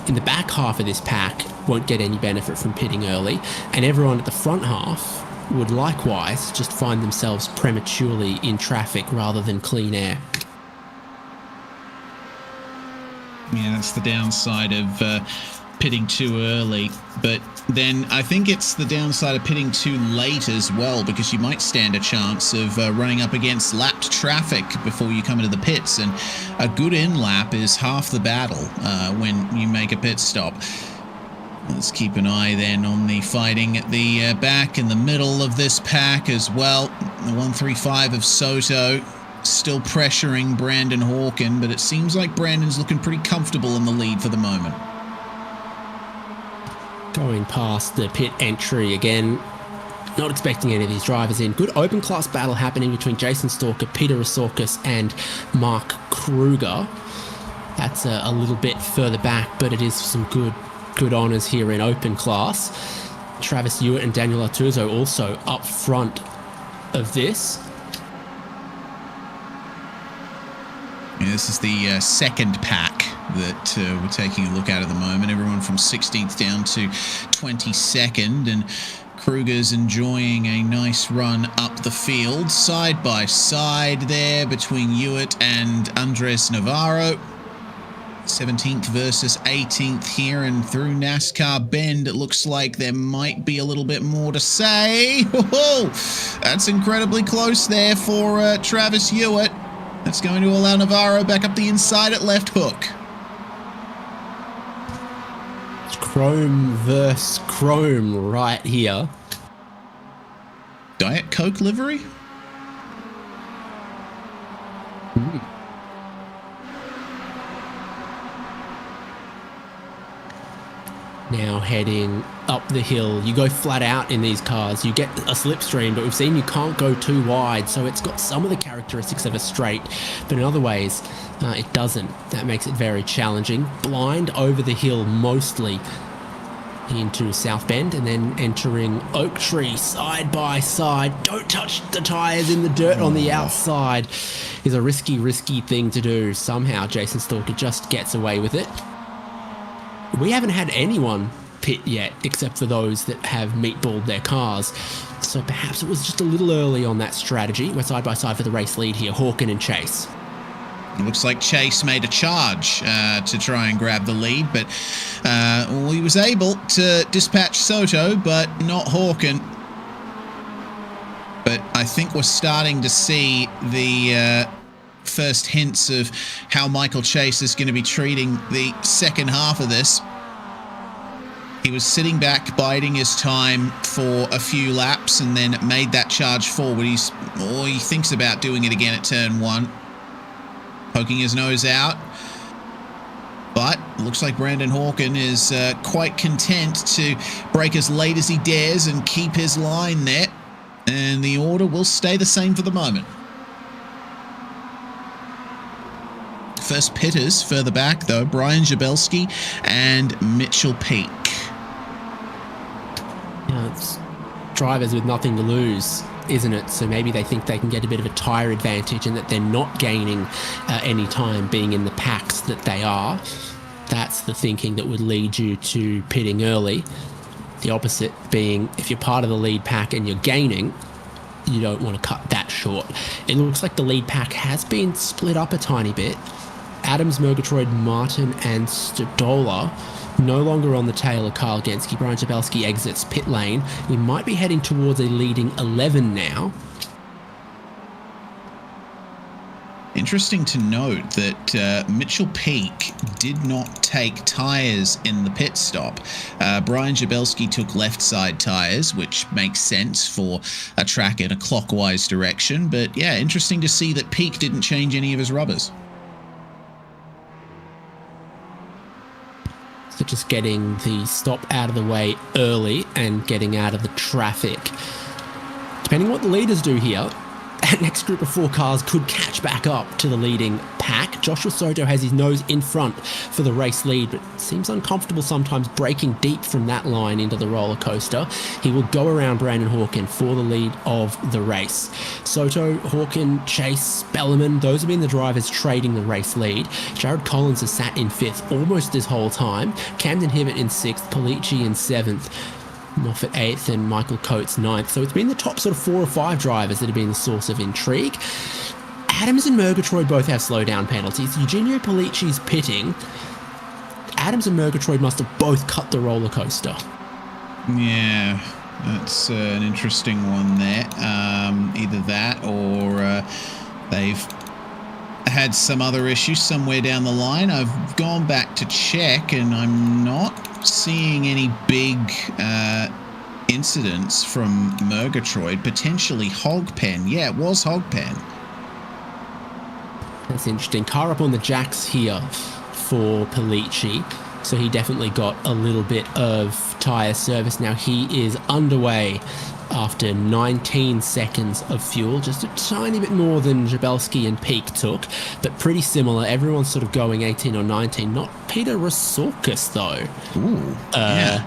in the back half of this pack won't get any benefit from pitting early, and everyone at the front half would likewise just find themselves prematurely in traffic rather than clean air. Yeah, that's the downside of pitting too early. But then I think it's the downside of pitting too late as well, because you might stand a chance of running up against lapped traffic before you come into the pits. And a good in-lap is half the battle when you make a pit stop. Let's keep an eye then on the fighting at the back and the middle of this pack as well. The 135 of Soto still pressuring Brandon Hawken, but it seems like Brandon's looking pretty comfortable in the lead for the moment. Going past the pit entry again, not expecting any of these drivers in. Good open class battle happening between Jason Stalker, Peter Rasorkas and Mark Kruger. That's a little bit further back, but it is some good honours here in open class. Travis Hewitt and Daniel Artuso also up front of this. Yeah, this is the second pack that we're taking a look at the moment. Everyone from 16th down to 22nd, and Kruger's enjoying a nice run up the field, side by side there between Hewitt and Andres Navarro. 17th versus 18th here, and through NASCAR Bend, it looks like there might be a little bit more to say. Whoa, that's incredibly close there for Travis Hewitt. That's going to allow Navarro back up the inside at left hook. It's Chrome versus Chrome right here. Diet Coke livery? Now heading up the hill. You go flat out in these cars. You get a slipstream, but we've seen you can't go too wide, so it's got some of the characteristics of a straight, but in other ways it doesn't. That makes it very challenging. Blind over the hill mostly into South Bend, and then entering Oak Tree side by side. Don't touch the tyres in the dirt on the outside is a risky thing to do. Somehow Jason Stalker just gets away with it. We haven't had anyone pit yet, except for those that have meatballed their cars. So perhaps it was just a little early on that strategy. We're side by side for the race lead here, Hawken and Chase. It looks like Chase made a charge to try and grab the lead, but well, he was able to dispatch Soto, but not Hawken. But I think we're starting to see the first hints of how Michael Chase is going to be treating the second half of this. He was sitting back, biding his time for a few laps, and then made that charge forward. He thinks about doing it again at turn one, poking his nose out. But looks like Brandon Hawken is quite content to brake as late as he dares and keep his line there. And the order will stay the same for the moment. First pitters further back, though, Brian Jabelski and Mitchell Peak. Yeah, it's drivers with nothing to lose, isn't it? So maybe they think they can get a bit of a tyre advantage and that they're not gaining any time being in the packs that they are. That's the thinking that would lead you to pitting early. The opposite being, if you're part of the lead pack and you're gaining, you don't want to cut that short. It looks like the lead pack has been split up a tiny bit. Adams, Murgatroyd, Martin and Stodola no longer on the tail of Kyle Genski. Brian Jabelski exits pit lane. We might be heading towards a leading 11 now. Interesting to note that Mitchell Peak did not take tyres in the pit stop. Brian Jabelski took left side tyres, which makes sense for a track in a clockwise direction. But yeah, interesting to see that Peak didn't change any of his rubbers. So just getting the stop out of the way early and getting out of the traffic. Depending on what the leaders do here, that next group of 4 cars could catch back up to the leading pack. Joshua Soto has his nose in front for the race lead, but seems uncomfortable sometimes breaking deep from that line into the roller coaster. He will go around Brandon Hawken for the lead of the race. Soto, Hawken, Chase, Bellerman, those have been the drivers trading the race lead. Jared Collins has sat in 5th almost this whole time. Camden Hibbert in 6th, Polici in 7th. Moffat 8th and Michael Coates 9th. So it's been the top sort of 4 or 5 drivers that have been the source of intrigue. Adams and Murgatroyd both have slowdown penalties. Eugenio Polici's pitting. Adams and Murgatroyd must have both cut the roller coaster. Yeah, that's an interesting one there. Either that or they've had some other issue somewhere down the line. I've gone back to check and I'm not seeing any big incidents from Murgatroyd. Potentially Hogpen. Yeah, it was Hogpen. That's interesting. Car up on the jacks here for Polici. So he definitely got a little bit of tyre service. Now he is underway after 19 seconds of fuel, just a tiny bit more than Jabelski and Peak took, but pretty similar. Everyone's sort of going 18 or 19. Not Peter Rasorkas, though. Ooh, yeah.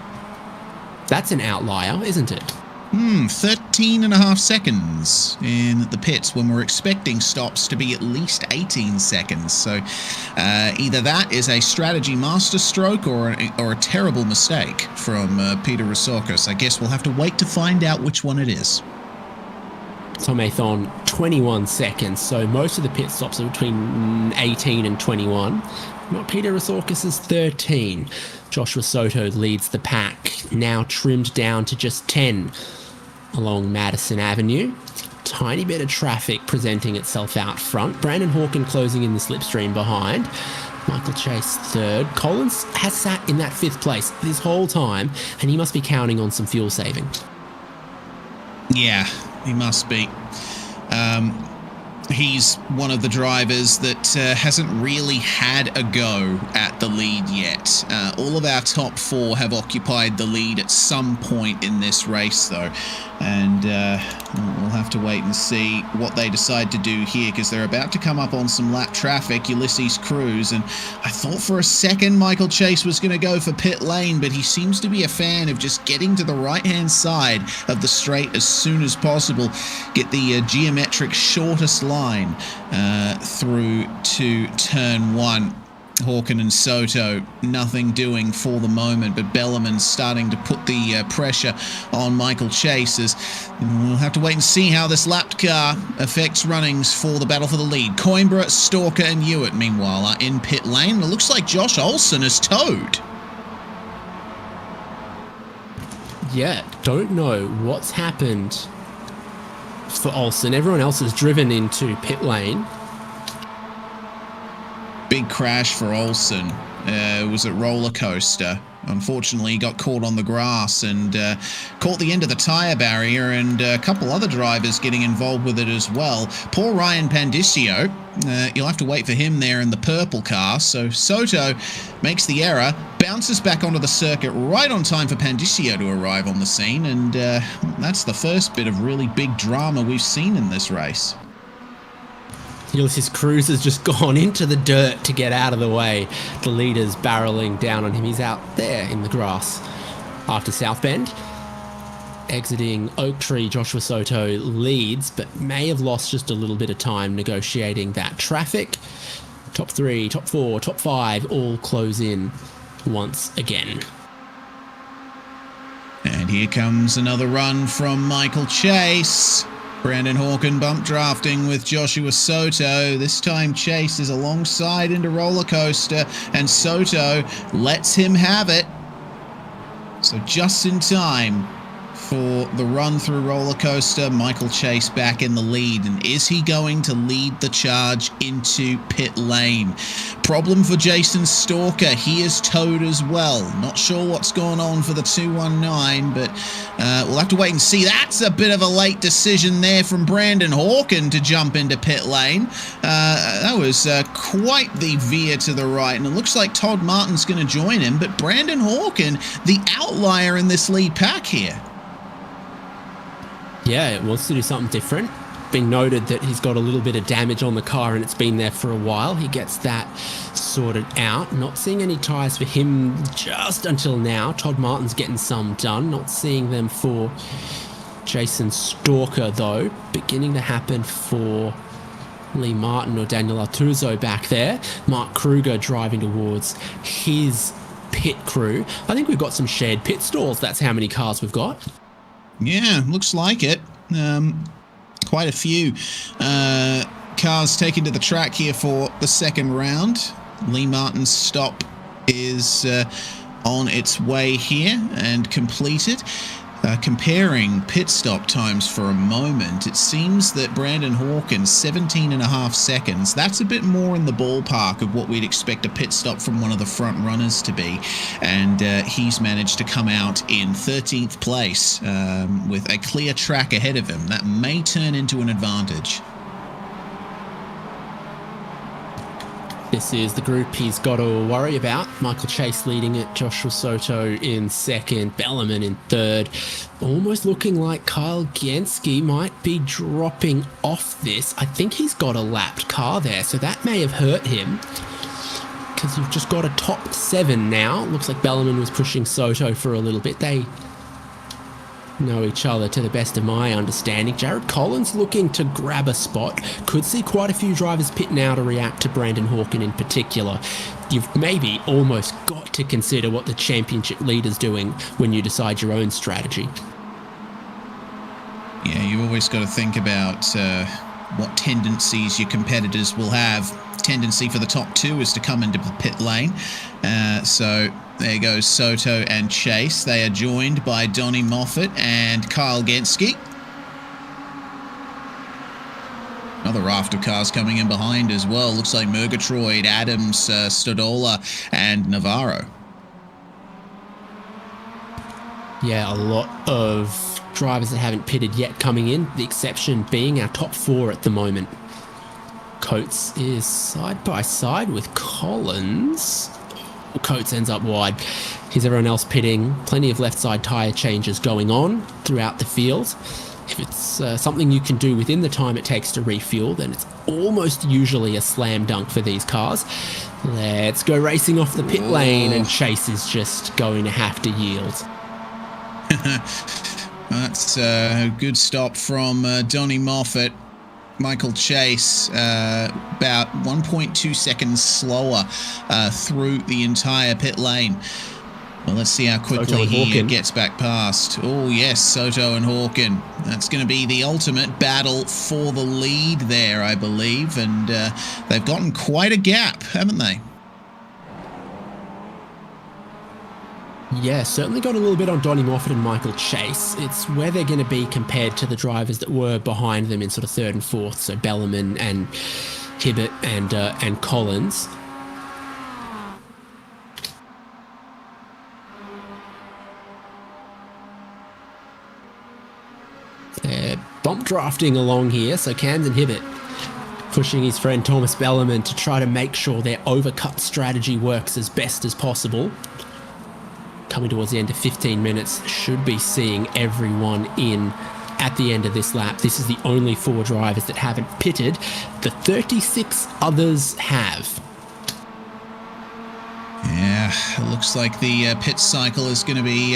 That's an outlier, isn't it? 13 and a half seconds in the pits when we're expecting stops to be at least 18 seconds. So either that is a strategy masterstroke or a terrible mistake from Peter Rasorkas. I guess we'll have to wait to find out which one it is. Tom Athon, 21 seconds. So most of the pit stops are between 18 and 21. Not Peter Rasorkas' 13. Joshua Soto leads the pack, now trimmed down to just 10 along Madison Avenue. Tiny bit of traffic presenting itself out front. Brandon Hawken closing in the slipstream behind. Michael Chase 3rd. Collins has sat in that 5th place this whole time, and he must be counting on some fuel saving. Yeah, he must be. He's one of the drivers that hasn't really had a go at the lead yet. All of our top 4 have occupied the lead at some point in this race, though. And we'll have to wait and see what they decide to do here, because they're about to come up on some lap traffic. Ulysses Cruz, and I thought for a second Michael Chase was going to go for pit lane, but he seems to be a fan of just getting to the right-hand side of the straight as soon as possible. Get the geometric shortest line through to turn 1. Hawken and Soto, nothing doing for the moment, but Bellerman's starting to put the pressure on Michael Chase. As we'll have to wait and see how this lapped car affects runnings for the battle for the lead. Coimbra, Stalker and Hewitt, meanwhile, are in pit lane. It looks like Josh Olsen is towed. Yeah, don't know what's happened for Olsen. Everyone else has driven into pit lane. Big crash for Olsen. It was at roller coaster. Unfortunately, he got caught on the grass and caught the end of the tyre barrier, and a couple other drivers getting involved with it as well. Poor Ryan Pandicio. You'll have to wait for him there in the purple car. So Soto makes the error, bounces back onto the circuit right on time for Pandicio to arrive on the scene, and that's the first bit of really big drama we've seen in this race. Ulysses Cruz has just gone into the dirt to get out of the way. The leader's barreling down on him. He's out there in the grass after South Bend. Exiting Oak Tree, Joshua Soto leads, but may have lost just a little bit of time negotiating that traffic. Top 3, top 4, top 5 all close in once again. And here comes another run from Michael Chase. Brandon Hawken bump drafting with Joshua Soto. This time Chase is alongside into roller coaster, and Soto lets him have it. So just in time for the run-through roller coaster. Michael Chase back in the lead, and is he going to lead the charge into pit lane? Problem for Jason Stalker, he is towed as well. Not sure what's going on for the 219, but we'll have to wait and see. That's a bit of a late decision there from Brandon Hawken to jump into pit lane. That was quite the veer to the right, and it looks like Todd Martin's going to join him, but Brandon Hawken, the outlier in this lead pack here. Yeah, it wants to do something different. Been noted that he's got a little bit of damage on the car and it's been there for a while. He gets that sorted out. Not seeing any tyres for him just until now. Todd Martin's getting some done. Not seeing them for Jason Stalker, though. Beginning to happen for Lee Martin or Daniel Artuso back there. Mark Kruger driving towards his pit crew. I think we've got some shared pit stalls. That's how many cars we've got. Yeah, looks like it. Quite a few cars taken to the track here for the second round. Lee Martin's stop is on its way here and completed. Comparing pit stop times for a moment, it seems that Brandon Hawken, 17.5 seconds. That's a bit more in the ballpark of what we'd expect a pit stop from one of the front runners to be. And he's managed to come out in 13th place with a clear track ahead of him. That may turn into an advantage. This is the group he's got to worry about. Michael Chase leading it, Joshua Soto in second, Bellerman in third. Almost looking like Kyle Gienske might be dropping off this. I think he's got a lapped car there, so that may have hurt him, because you've just got a top 7 now. Looks like Bellerman was pushing Soto for a little bit. They know each other to the best of my understanding. Jared Collins looking to grab a spot. Could see quite a few drivers pit now to react to Brandon Hawken in particular. You've maybe almost got to consider what the championship leader's doing when you decide your own strategy. Yeah, you've always got to think about what tendencies your competitors will have. Tendency for the top 2 is to come into the pit lane. So there goes Soto and Chase. They are joined by Donnie Moffat and Kyle Gienske. Another raft of cars coming in behind as well. Looks like Murgatroyd, Adams, Stodola, and Navarro. Yeah, a lot of drivers that haven't pitted yet coming in. The exception being our top 4 at the moment. Coates is side by side with Collins. Coates ends up wide. Here's everyone else pitting. Plenty of left side tyre changes going on throughout the field. If it's something you can do within the time it takes to refuel, then it's almost usually a slam dunk for these cars. Let's go racing off the pit lane, and Chase is just going to have to yield. That's a good stop from Donnie Moffat. Michael Chase about 1.2 seconds slower through the entire pit lane. Well, let's see how quickly he gets back past. Oh, yes, Soto and Hawken. That's going to be the ultimate battle for the lead there, I believe. And they've gotten quite a gap, haven't they? Yeah, certainly got a little bit on Donnie Moffat and Michael Chase. It's where they're going to be compared to the drivers that were behind them in sort of 3rd and 4th, so Bellerman and Hibbert and Collins. They're bump drafting along here, so Camden Hibbert pushing his friend Thomas Bellerman to try to make sure their overcut strategy works as best as possible. Coming towards the end of 15 minutes, should be seeing everyone in at the end of this lap. This is the only 4 drivers that haven't pitted. The 36 others have. Yeah, it looks like the pit cycle is going to be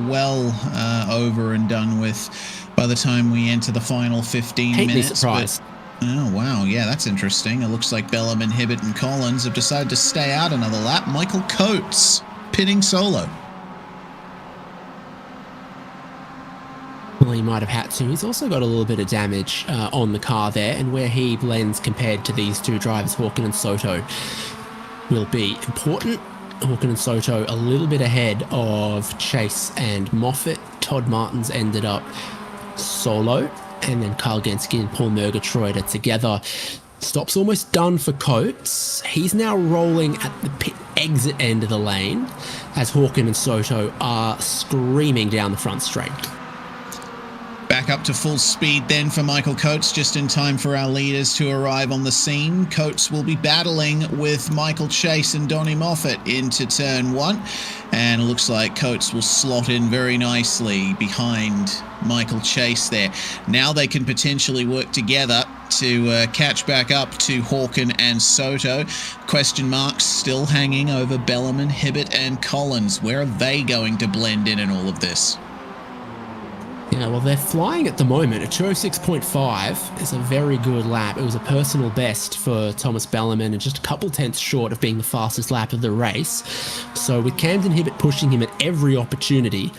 well over and done with by the time we enter the final 15 minutes. Hate me surprised. Oh, wow. Yeah, that's interesting. It looks like Bellerman, Hibbert, and Collins have decided to stay out another lap. Michael Coates pitting solo. Well, he might have had to. He's also got a little bit of damage on the car there, and where he blends compared to these 2 drivers, Hawken and Soto, will be important. Hawken and Soto a little bit ahead of Chase and Moffat. Todd Martins ended up solo, and then Carl Genski and Paul Murgatroyd are together. Stop's almost done for Coates. He's now rolling at the pit exit end of the lane as Hawken and Soto are screaming down the front straight. Back up to full speed then for Michael Coates, just in time for our leaders to arrive on the scene. Coates will be battling with Michael Chase and Donnie Moffat into turn 1, and it looks like Coates will slot in very nicely behind Michael Chase there. Now they can potentially work together to catch back up to Hawken and Soto. Question marks still hanging over Bellarmine, Hibbett and Collins. Where are they going to blend in all of this? Yeah, well, they're flying at the moment. A 206.5 is a very good lap. It was a personal best for Thomas Bellarmine and just a couple tenths short of being the fastest lap of the race. So with Camden Hibbett pushing him at every opportunity,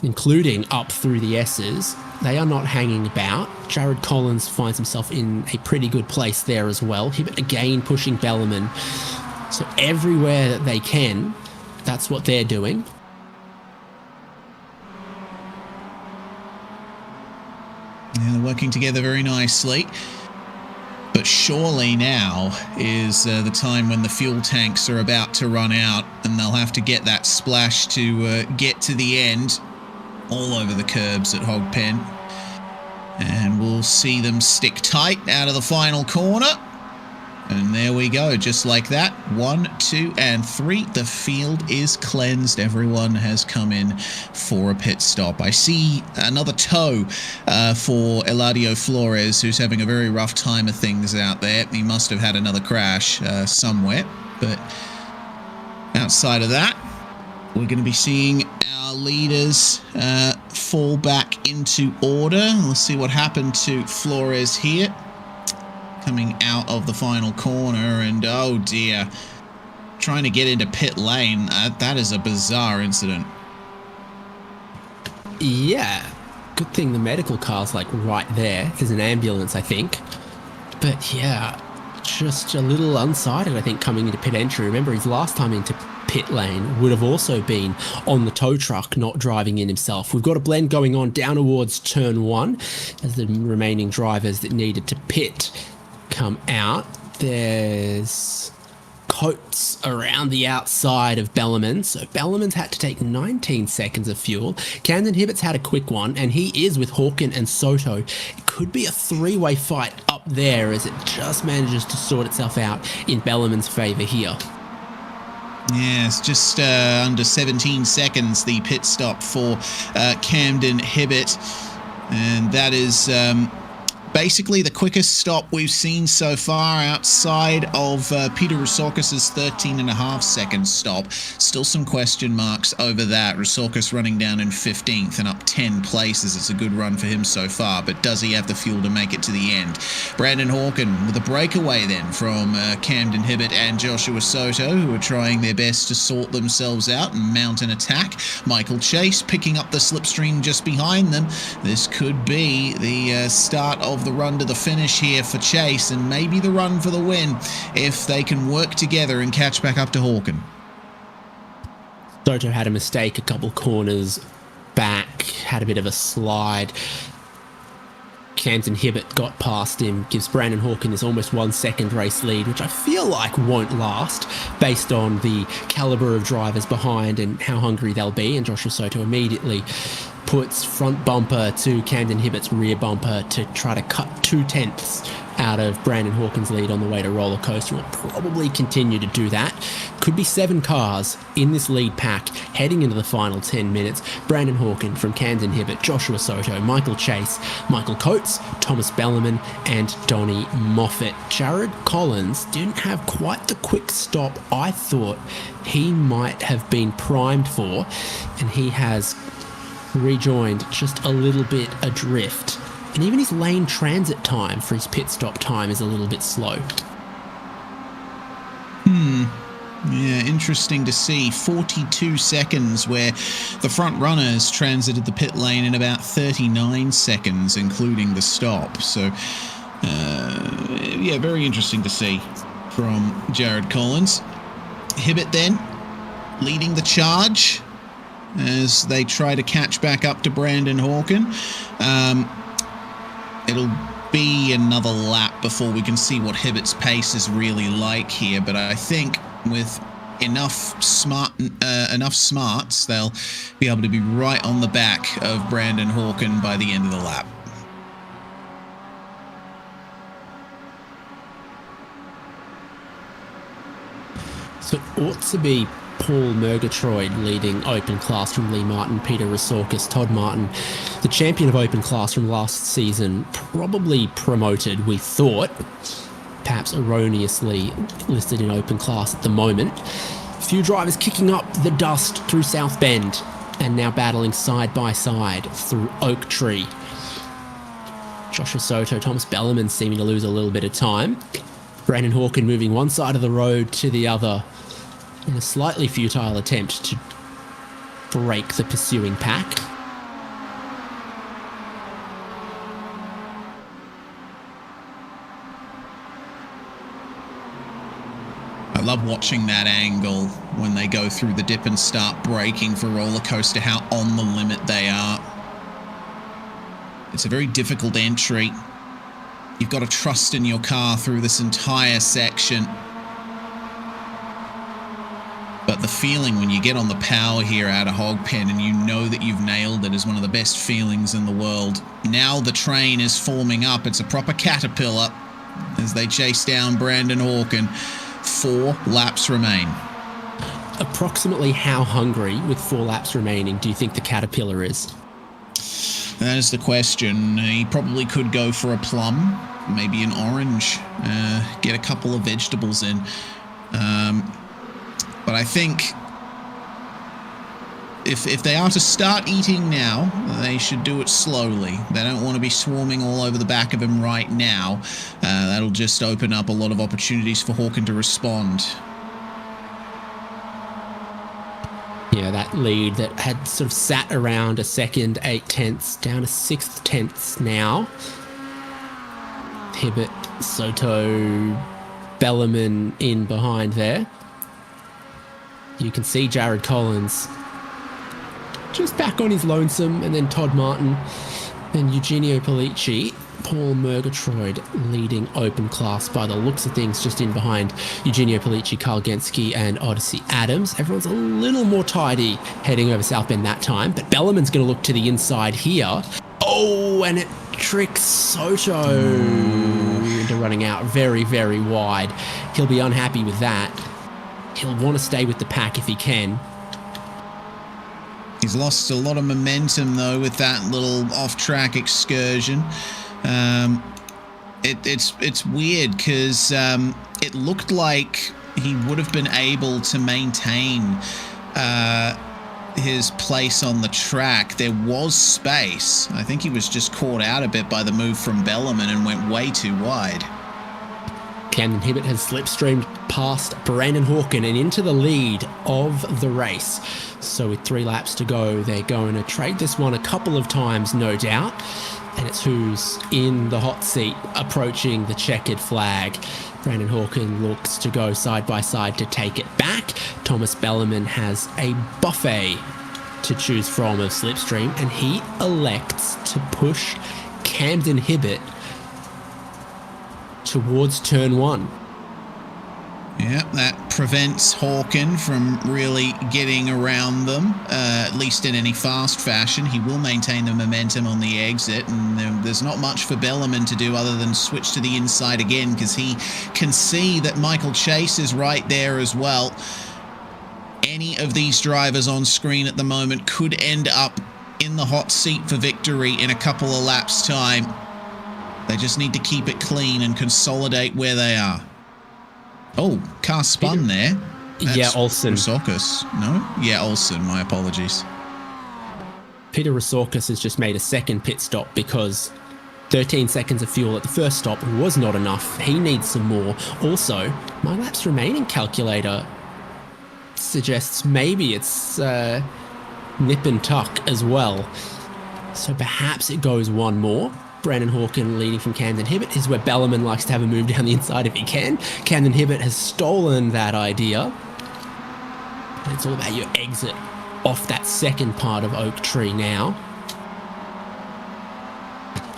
including up through the S's, they are not hanging about. Jared Collins finds himself in a pretty good place there as well. Hibbett again pushing Bellarmine. So everywhere that they can, that's what they're doing. Yeah, they're working together very nicely. But surely now is the time when the fuel tanks are about to run out, and they'll have to get that splash to get to the end. All over the curbs at Hog Pen. And we'll see them stick tight out of the final corner. And there we go, just like that. 1, 2, and 3. The field is cleansed. Everyone has come in for a pit stop. I see another tow for Eladio Flores, who's having a very rough time of things out there. He must have had another crash somewhere. But outside of that, we're going to be seeing our leaders fall back into order. Let's see what happened to Flores here. Coming out of the final corner, and oh dear, trying to get into pit lane. That is a bizarre incident. Yeah, good thing the medical car's like right there. There's an ambulance, I think. But yeah, just a little unsighted, I think, coming into pit entry. Remember, his last time into pit lane would have also been on the tow truck, not driving in himself. We've got a blend going on down towards turn 1 as the remaining drivers that needed to pit come out. There's Coates around the outside of Bellarmine. So Bellarmine's had to take 19 seconds of fuel. Camden Hibbett's had a quick one, and he is with Hawken and Soto. It could be a three-way fight up there as it just manages to sort itself out in Bellarmine's favour here. Yes, just under 17 seconds, the pit stop for Camden Hibbett. And that is basically the quickest stop we've seen so far outside of Peter Roussorkis' 13.5-second stop. Still some question marks over that. Roussorkis running down in 15th and up 10 places. It's a good run for him so far, but does he have the fuel to make it to the end? Brandon Hawken with a breakaway then from Camden Hibbett and Joshua Soto, who are trying their best to sort themselves out and mount an attack. Michael Chase picking up the slipstream just behind them. This could be the start of the run to the finish here for Chase, and maybe the run for the win if they can work together and catch back up to Hawken. Soto had a mistake a couple corners back, had a bit of a slide. Camden Hibbett got past him, gives Brandon Hawken this almost 1 second race lead, which I feel like won't last based on the caliber of drivers behind and how hungry they'll be. And Joshua Soto immediately puts front bumper to Camden Hibbett's rear bumper to try to cut 2 tenths out of Brandon Hawken's lead on the way to roller coaster. Will probably continue to do that. Could be 7 cars in this lead pack heading into the final 10 minutes. Brandon Hawken from Camden Hibbett, Joshua Soto, Michael Chase, Michael Coates, Thomas Bellarmine, and Donnie Moffat. Jared Collins didn't have quite the quick stop I thought he might have been primed for, and he has rejoined just a little bit adrift. And even his lane transit time for his pit stop time is a little bit slow. Yeah, interesting to see. 42 seconds, where the front runners transited the pit lane in about 39 seconds, including the stop. So, yeah, very interesting to see from Jared Collins. Hibbett then leading the charge as they try to catch back up to Brandon Hawken. It'll be another lap before we can see what Hibbert's pace is really like here, but I think with enough smarts, they'll be able to be right on the back of Brandon Hawken by the end of the lap. So it ought to be Paul Murgatroyd leading Open Class from Lee Martin, Peter Resorkis, Todd Martin, the champion of Open Class from last season, probably promoted, we thought, perhaps erroneously listed in Open Class at the moment. A few drivers kicking up the dust through South Bend and now battling side by side through Oak Tree. Joshua Soto, Thomas Bellerman seeming to lose a little bit of time. Brandon Hawken moving one side of the road to the other in a slightly futile attempt to break the pursuing pack. I love watching that angle when they go through the dip and start braking for roller coaster, how on the limit they are. It's a very difficult entry. You've got to trust in your car through this entire section. But the feeling when you get on the power here out of Hogpen and you know that you've nailed it is one of the best feelings in the world. Now the train is forming up. It's a proper caterpillar as they chase down Brandon Hawken. 4 laps remain. Approximately how hungry, with 4 laps remaining, do you think the caterpillar is? That is the question. He probably could go for a plum, maybe an orange, get a couple of vegetables in. But I think if they are to start eating now, they should do it slowly. They don't want to be swarming all over the back of him right now. That'll just open up a lot of opportunities for Hawken to respond. Yeah, that lead that had sort of sat around a second, 8 tenths, down to 6 tenths now. Hibbert, Soto, Bellerman in behind there. You can see Jared Collins just back on his lonesome, and then Todd Martin, then Eugenio Pellicci, Paul Murgatroyd leading Open Class by the looks of things, just in behind Eugenio Pellicci, Carl Genski and Odyssey Adams. Everyone's a little more tidy heading over South Bend that time, but Bellerman's going to look to the inside here. Oh, and it tricks Soto into running out very, very wide. He'll be unhappy with that. He'll want to stay with the pack if he can. He's lost a lot of momentum, though, with that little off-track excursion. It's weird because it looked like he would have been able to maintain his place on the track. There was space. I think he was just caught out a bit by the move from Bellerman and went way too wide. Camden Hibbert has slipstreamed past Brandon Hawken and into the lead of the race. So with 3 laps to go, they're going to trade this one a couple of times, no doubt. And it's who's in the hot seat approaching the checkered flag. Brandon Hawken looks to go side by side to take it back. Thomas Bellerman has a buffet to choose from of slipstream, and he elects to push Camden Hibbert towards turn 1. Yeah, that prevents Hawken from really getting around them, at least in any fast fashion. He will maintain the momentum on the exit, and there's not much for Bellerman to do other than switch to the inside again, because he can see that Michael Chase is right there as well. Any of these drivers on screen at the moment could end up in the hot seat for victory in a couple of laps' time. They just need to keep it clean and consolidate where they are. Oh, car spun there. That's yeah, Olsen. Resorkis. No? Yeah, Olsen. My apologies. Peter Resorkis has just made a second pit stop because 13 seconds of fuel at the first stop was not enough. He needs some more. Also, my laps remaining calculator suggests maybe it's nip and tuck as well. So perhaps it goes one more. Brandon Hawken leading from Camden Hibbert is where Bellerman likes to have a move down the inside if he can. Camden Hibbert has stolen that idea. It's all about your exit off that second part of Oak Tree now.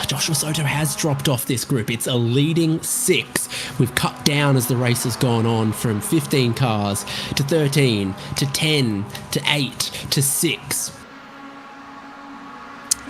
Joshua Soto has dropped off this group. It's a leading 6. We've cut down as the race has gone on from 15 cars to 13 to 10 to 8 to 6.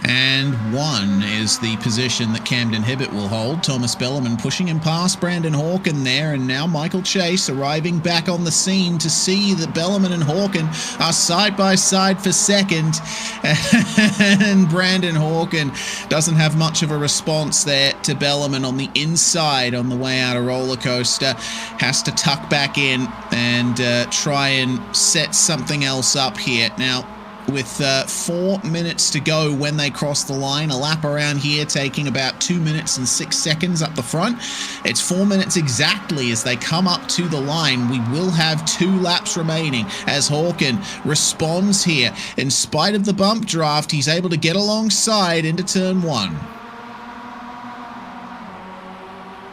And 1 is the position that Camden Hibbett will hold. Thomas Bellerman pushing him past Brandon Hawken there, and now Michael Chase arriving back on the scene to see that Bellerman and Hawken are side by side for second. And Brandon Hawken doesn't have much of a response there to Bellerman on the inside on the way out of roller coaster. Has to tuck back in and try and set something else up here. Now, with 4 minutes to go when they cross the line, a lap around here taking about 2 minutes and 6 seconds up the front. It's 4 minutes exactly as they come up to the line. We will have 2 laps remaining as Hawken responds here. In spite of the bump draft, he's able to get alongside into turn 1.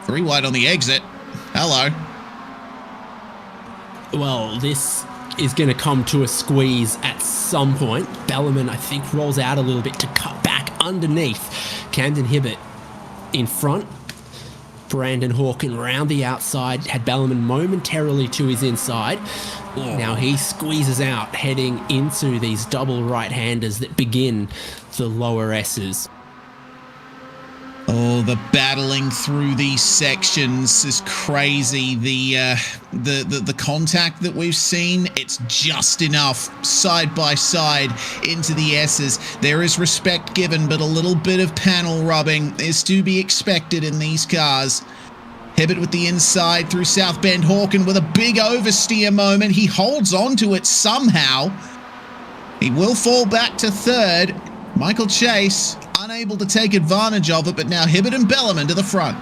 3 wide on the exit. Hello. Well, this is going to come to a squeeze at some point. Bellerman, I think, rolls out a little bit to cut back underneath. Camden Hibbett in front. Brandon Hawken round the outside. Had Bellerman momentarily to his inside. Now he squeezes out, heading into these double right-handers that begin the lower S's. Oh, the battling through these sections is crazy. The contact that we've seen, it's just enough side by side into the S's. There is respect given, but a little bit of panel rubbing is to be expected in these cars. Hibbett with the inside through South Bend. Hawken with a big oversteer moment. He holds on to it somehow. He will fall back to third. Michael Chase unable to take advantage of it, but now Hibbett and Bellerman to the front.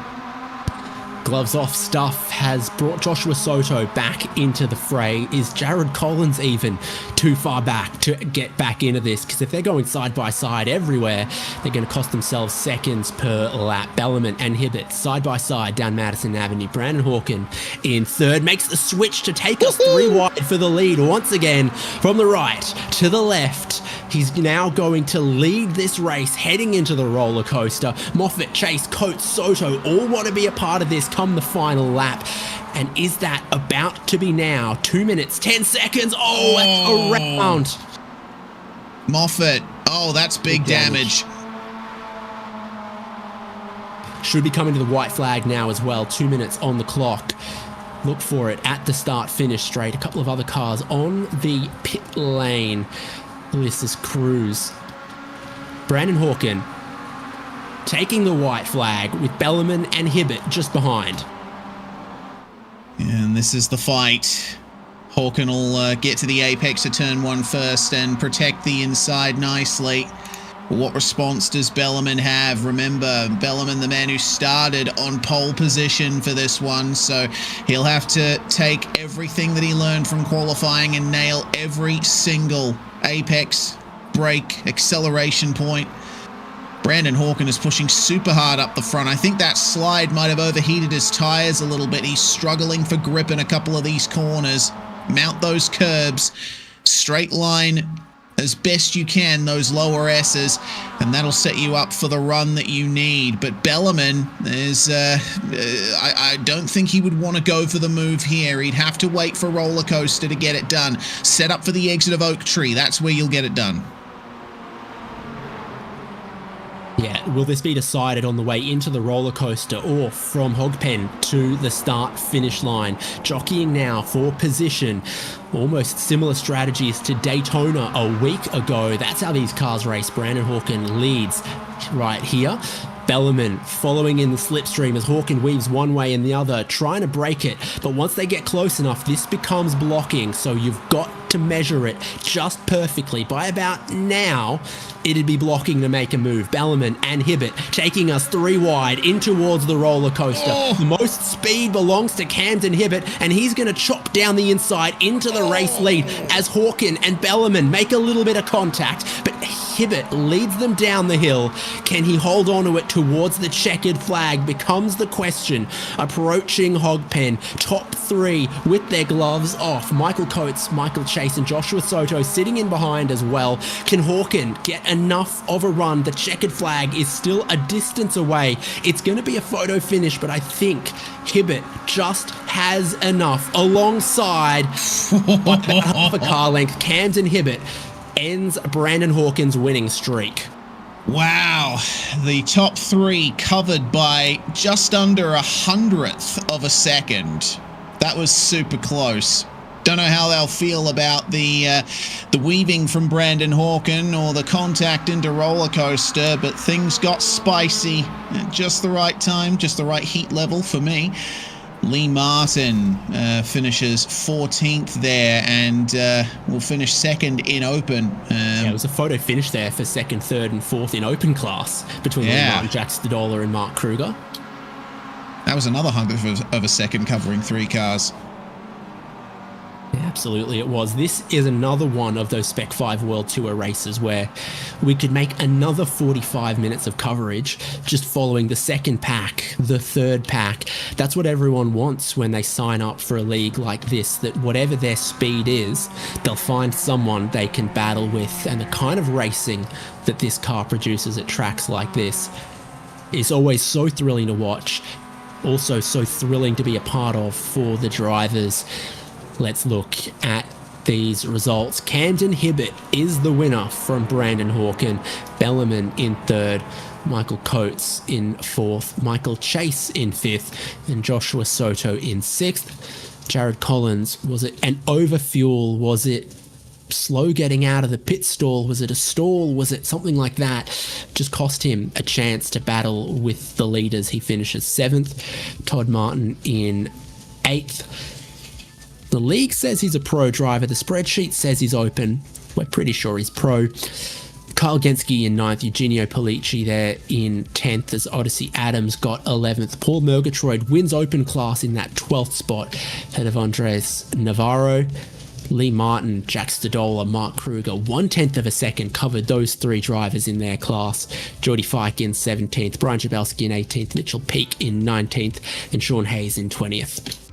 Gloves off stuff has brought Joshua Soto back into the fray. Is Jared Collins even too far back to get back into this? Because if they're going side by side everywhere, they're going to cost themselves seconds per lap. Bellerman and Hibbett side by side down Madison Avenue. Brandon Hawken in third makes the switch to take us 3 wide for the lead once again from the right to the left. He's now going to lead this race heading into the roller coaster. Moffat, Chase, Coates, Soto all want to be a part of this come the final lap. And is that about to be now? 2 minutes, 10 seconds. Oh, that's around. Moffat. Oh, that's big damage. Should be coming to the white flag now as well. 2 minutes on the clock. Look for it at the start-finish straight. A couple of other cars on the pit lane. This is Cruz. Brandon Hawken taking the white flag with Bellerman and Hibbett just behind. And this is the fight. Hawken will get to the apex of turn 1 first and protect the inside nicely. What response does Bellerman have? Remember, Bellerman, the man who started on pole position for this one, so he'll have to take everything that he learned from qualifying and nail every single apex, brake, acceleration point. Brandon Hawken is pushing super hard up the front. I think that slide might have overheated his tires a little bit. He's struggling for grip in a couple of these corners. Mount those curbs. Straight line as best you can, those lower S's, and that'll set you up for the run that you need. But Bellerman is, I don't think he would want to go for the move here. He'd have to wait for roller coaster to get it done. Set up for the exit of Oak Tree. That's where you'll get it done. Yeah, will this be decided on the way into the roller coaster or from Hogpen to the start-finish line? Jockeying now for position. Almost similar strategies to Daytona a week ago. That's how these cars race. Brandon Hawken leads right here. Bellerman following in the slipstream as Hawken weaves one way and the other, trying to break it. But once they get close enough, this becomes blocking. So you've got to measure it just perfectly. By about now, it'd be blocking to make a move. Bellerman and Hibbett taking us 3 wide in towards the roller coaster. The most speed belongs to Camden Hibbett, and he's going to chop down the inside into the race lead as Hawken and Bellerman make a little bit of contact. But Hibbett leads them down the hill. Can he hold on to it towards the checkered flag becomes the question. Approaching Hogpen, top 3 with their gloves off. Michael Coates, Michael Chase and Joshua Soto sitting in behind as well. Can Hawken get enough of a run? The checkered flag is still a distance away. It's going to be a photo finish, but I think Hibbett just has enough alongside by half a car length. Camden Hibbett ends Brandon Hawkins' winning streak. Wow, the top 3 covered by just under 100th of a second. That was super close. Don't know how they'll feel about the weaving from Brandon Hawken or the contact into roller coaster, but things got spicy at just the right time, just the right heat level for me. Lee Martin finishes 14th there and will finish second in open. Yeah, it was a photo finish there for second, third and fourth in open class between Lee Martin, Jack Stadola and Mark Kruger. That was another 100th of a second covering 3 cars. Yeah, absolutely it was. This is another one of those Spec-5 World Tour races where we could make another 45 minutes of coverage just following the second pack, the third pack. That's what everyone wants when they sign up for a league like this, that whatever their speed is, they'll find someone they can battle with. And the kind of racing that this car produces at tracks like this is always so thrilling to watch, also so thrilling to be a part of for the drivers. Let's look at these results. Camden Hibbett is the winner from Brandon Hawken. Bellarmine in third. Michael Coates in fourth. Michael Chase in fifth. And Joshua Soto in sixth. Jared Collins, was it an overfuel? Was it slow getting out of the pit stall? Was it a stall? Was it something like that? Just cost him a chance to battle with the leaders. He finishes seventh. Todd Martin in eighth. The league says he's a pro driver. The spreadsheet says he's open. We're pretty sure he's pro. Kyle Genske in 9th. Eugenio Polici there in 10th as Odyssey Adams got 11th. Paul Murgatroyd wins open class in that 12th spot ahead of Andres Navarro. Lee Martin, Jack Stadola, Mark Kruger, 1/10 of a second covered those 3 drivers in their class. Geordie Fike in 17th. Brian Jabalski in 18th. Mitchell Peake in 19th. And Sean Hayes in 20th.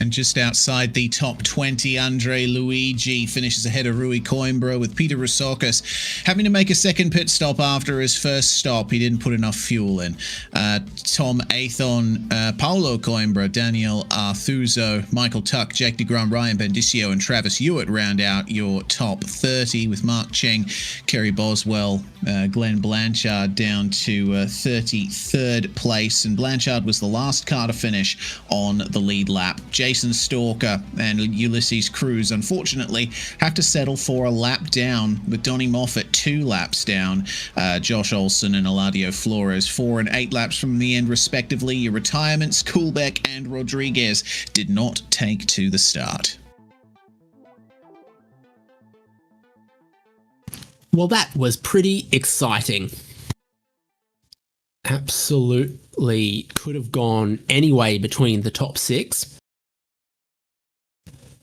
And just outside the top 20, Andre Luigi finishes ahead of Rui Coimbra, with Peter Rousakis having to make a second pit stop after his first stop. He didn't put enough fuel in. Tom Athon, Paulo Coimbra, Daniel Arthuzo, Michael Tuck, Jake DeGrom, Ryan Bendicio and Travis Hewitt round out your top 30, with Mark Cheng, Kerry Boswell, Glenn Blanchard down to 33rd place. And Blanchard was the last car to finish on the lead lap. Jason Stalker and Ulysses Cruz, unfortunately, have to settle for a lap down, with Donnie Moffat 2 laps down, Josh Olson and Eladio Flores 4 and 8 laps from the end, respectively. Your retirements, Kuhlbeck and Rodriguez, did not take to the start. Well, that was pretty exciting. Absolutely could have gone any way between the top 6.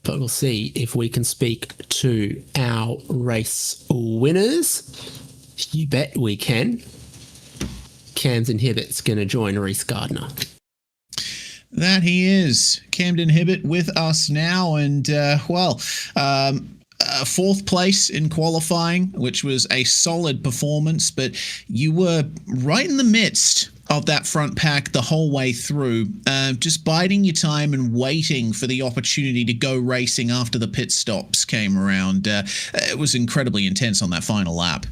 But we'll see if we can speak to our race winners. You bet we can. Camden Hibbett's going to join Reese Gardner. That he is. Camden Hibbett with us now. And, 4th place in qualifying, which was a solid performance, but you were right in the midst of that front pack the whole way through, just biding your time and waiting for the opportunity to go racing after the pit stops came around. It was incredibly intense on that final lap.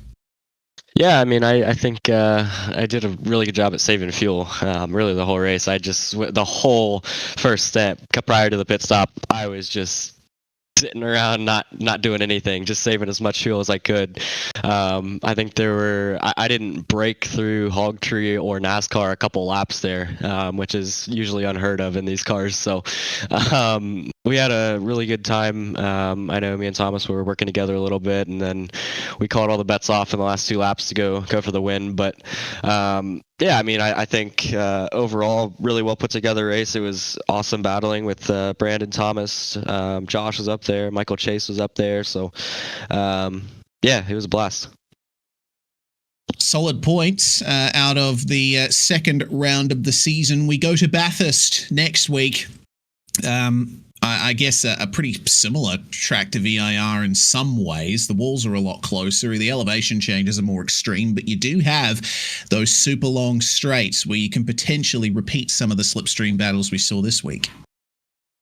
Yeah, I mean, I think I did a really good job at saving fuel, really the whole race. The whole first step prior to the pit stop, I was just sitting around not doing anything, just saving as much fuel as I could. I think I didn't break through Hog Tree or NASCAR a couple laps there, which is usually unheard of in these cars. So we had a really good time. I know me and Thomas were working together a little bit, and then we called all the bets off in the last 2 laps to go for the win. But yeah, I mean, I think overall, really well put together race. It was awesome battling with Brandon Thomas. Josh was up there. Michael Chase was up there. So yeah, it was a blast. Solid points out of the second round of the season. We go to Bathurst next week. I guess a pretty similar track to VIR in some ways. The walls are a lot closer. The elevation changes are more extreme, but you do have those super long straights where you can potentially repeat some of the slipstream battles we saw this week.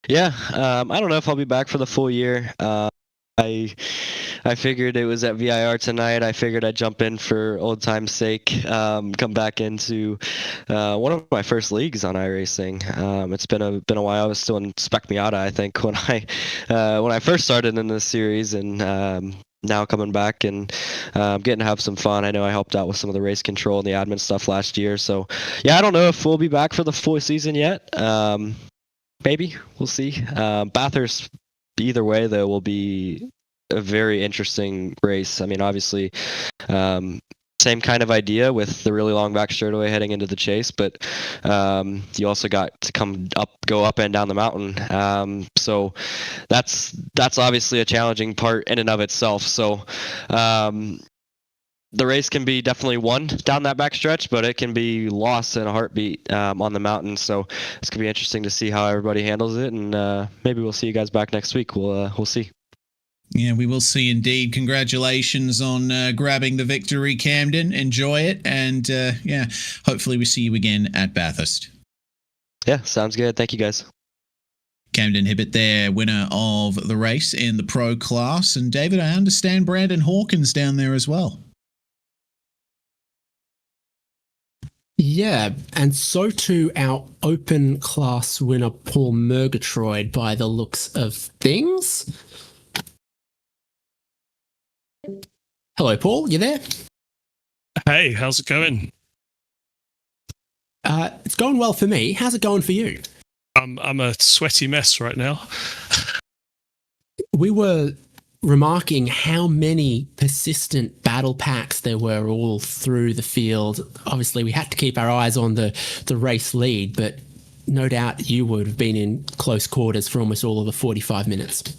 Yeah, I don't know if I'll be back for the full year. I figured it was at VIR tonight. I figured I'd jump in for old time's sake, come back into one of my first leagues on iRacing. It's been a while. I was still in Spec-5, I think, when I first started in this series, and now coming back and getting to have some fun. I know I helped out with some of the race control and the admin stuff last year. So yeah, I don't know if we'll be back for the full season yet. Maybe we'll see. Bathurst, either way, though, will be a very interesting race. I mean, obviously, same kind of idea with the really long back straightaway heading into the chase, but you also got to go up and down the mountain. So that's obviously a challenging part in and of itself. So the race can be definitely won down that back stretch, but it can be lost in a heartbeat on the mountain. So it's gonna be interesting to see how everybody handles it, and maybe we'll see you guys back next week. We'll see. Yeah, we will see indeed. Congratulations on grabbing the victory, Camden. Enjoy it, and yeah, hopefully we see you again at Bathurst. Yeah, sounds good. Thank you, guys. Camden Hibbett there, winner of the race in the pro class. And David, I understand Brandon Hawkins down there as well. Yeah, and so too our open class winner, Paul Murgatroyd, by the looks of things. Hello, Paul. You there? Hey, how's it going? It's going well for me. How's it going for you? I'm a sweaty mess right now. We were remarking how many persistent battle packs there were all through the field. Obviously, we had to keep our eyes on the race lead, but no doubt you would have been in close quarters for almost all of the 45 minutes.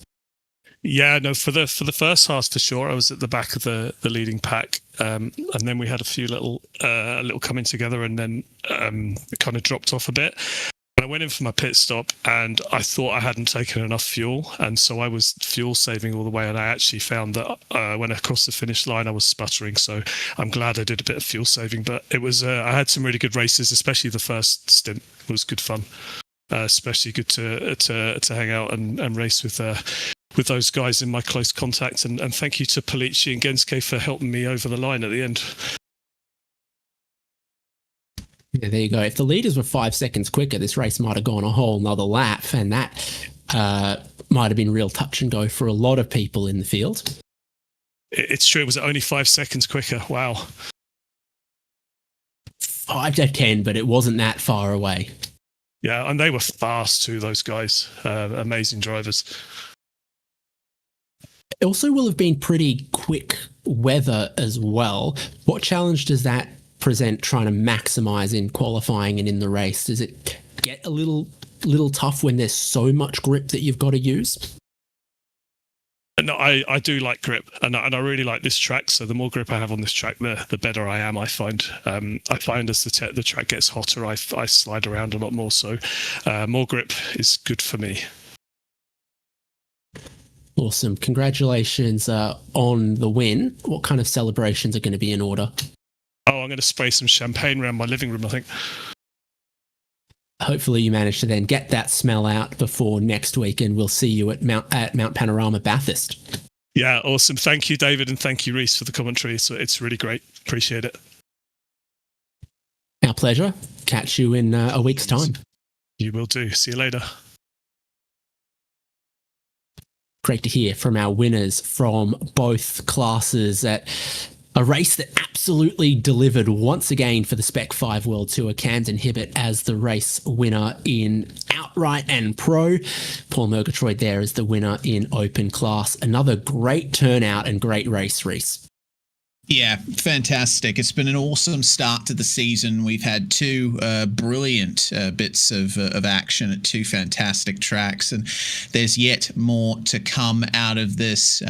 Yeah, no, for the first half for sure, I was at the back of the leading pack, and then we had a few little coming together, and then it kind of dropped off a bit. I went in for my pit stop, and I thought I hadn't taken enough fuel, and so I was fuel saving all the way, and I actually found that when I crossed the finish line, I was sputtering. So I'm glad I did a bit of fuel saving, but it was I had some really good races, especially the first stint was good fun, especially good to hang out and race with those guys in my close contact, and thank you to Polici and Gensuke for helping me over the line at the end. Yeah, there you go. If the leaders were 5 seconds quicker, this race might have gone a whole nother lap, and that might have been real touch and go for a lot of people in the field. It's true. It was only 5 seconds quicker. Wow. 5 to 10, but it wasn't that far away. Yeah, and they were fast too, those guys. Amazing drivers. It also will have been pretty quick weather as well. What challenge does that present trying to maximize in qualifying and in the race? Does it get a little tough when there's so much grip that you've got to use? No, I do like grip, and I really like this track. So the more grip I have on this track, the better I am. I find as the track gets hotter, I slide around a lot more. So more grip is good for me. Awesome. Congratulations on the win. What kind of celebrations are going to be in order? Oh, I'm going to spray some champagne around my living room, I think. Hopefully you manage to then get that smell out before next week, and we'll see you at Mount Panorama Bathurst. Yeah, awesome. Thank you, David, and thank you, Reese, for the commentary. So it's really great. Appreciate it. Our pleasure. Catch you in a week's time. You will do. See you later. Great to hear from our winners from both classes at A race that absolutely delivered once again for the Spec-5 World Tour. Camden Hibbett as the race winner in outright and pro. Paul Murgatroyd there as the winner in open class. Another great turnout and great race, Reese. Yeah, fantastic. It's been an awesome start to the season. We've had two brilliant bits of action at two fantastic tracks, and there's yet more to come out of this.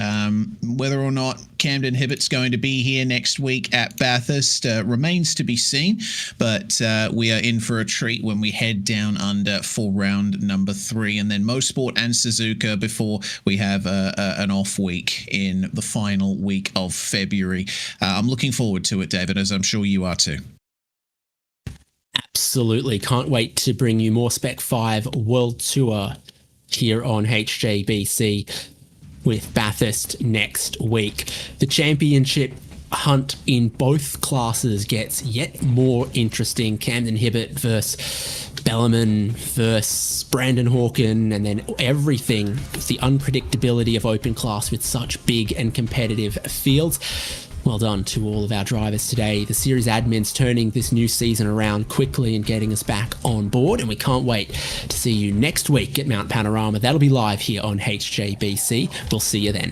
Whether or not Camden Hibbett's going to be here next week at Bathurst remains to be seen, but we are in for a treat when we head down under for round number 3, and then Mosport and Suzuka before we have an off week in the final week of February. I'm looking forward to it, David, as I'm sure you are too. Absolutely. Can't wait to bring you more Spec-5 World Tour here on HJBC with Bathurst next week. The championship hunt in both classes gets yet more interesting. Camden Hibbett versus Bellarmine versus Brandon Hawken, and then everything with the unpredictability of open class with such big and competitive fields. Well done to all of our drivers today. The series admin's turning this new season around quickly and getting us back on board, and we can't wait to see you next week at Mount Panorama. That'll be live here on HJBC. We'll see you then.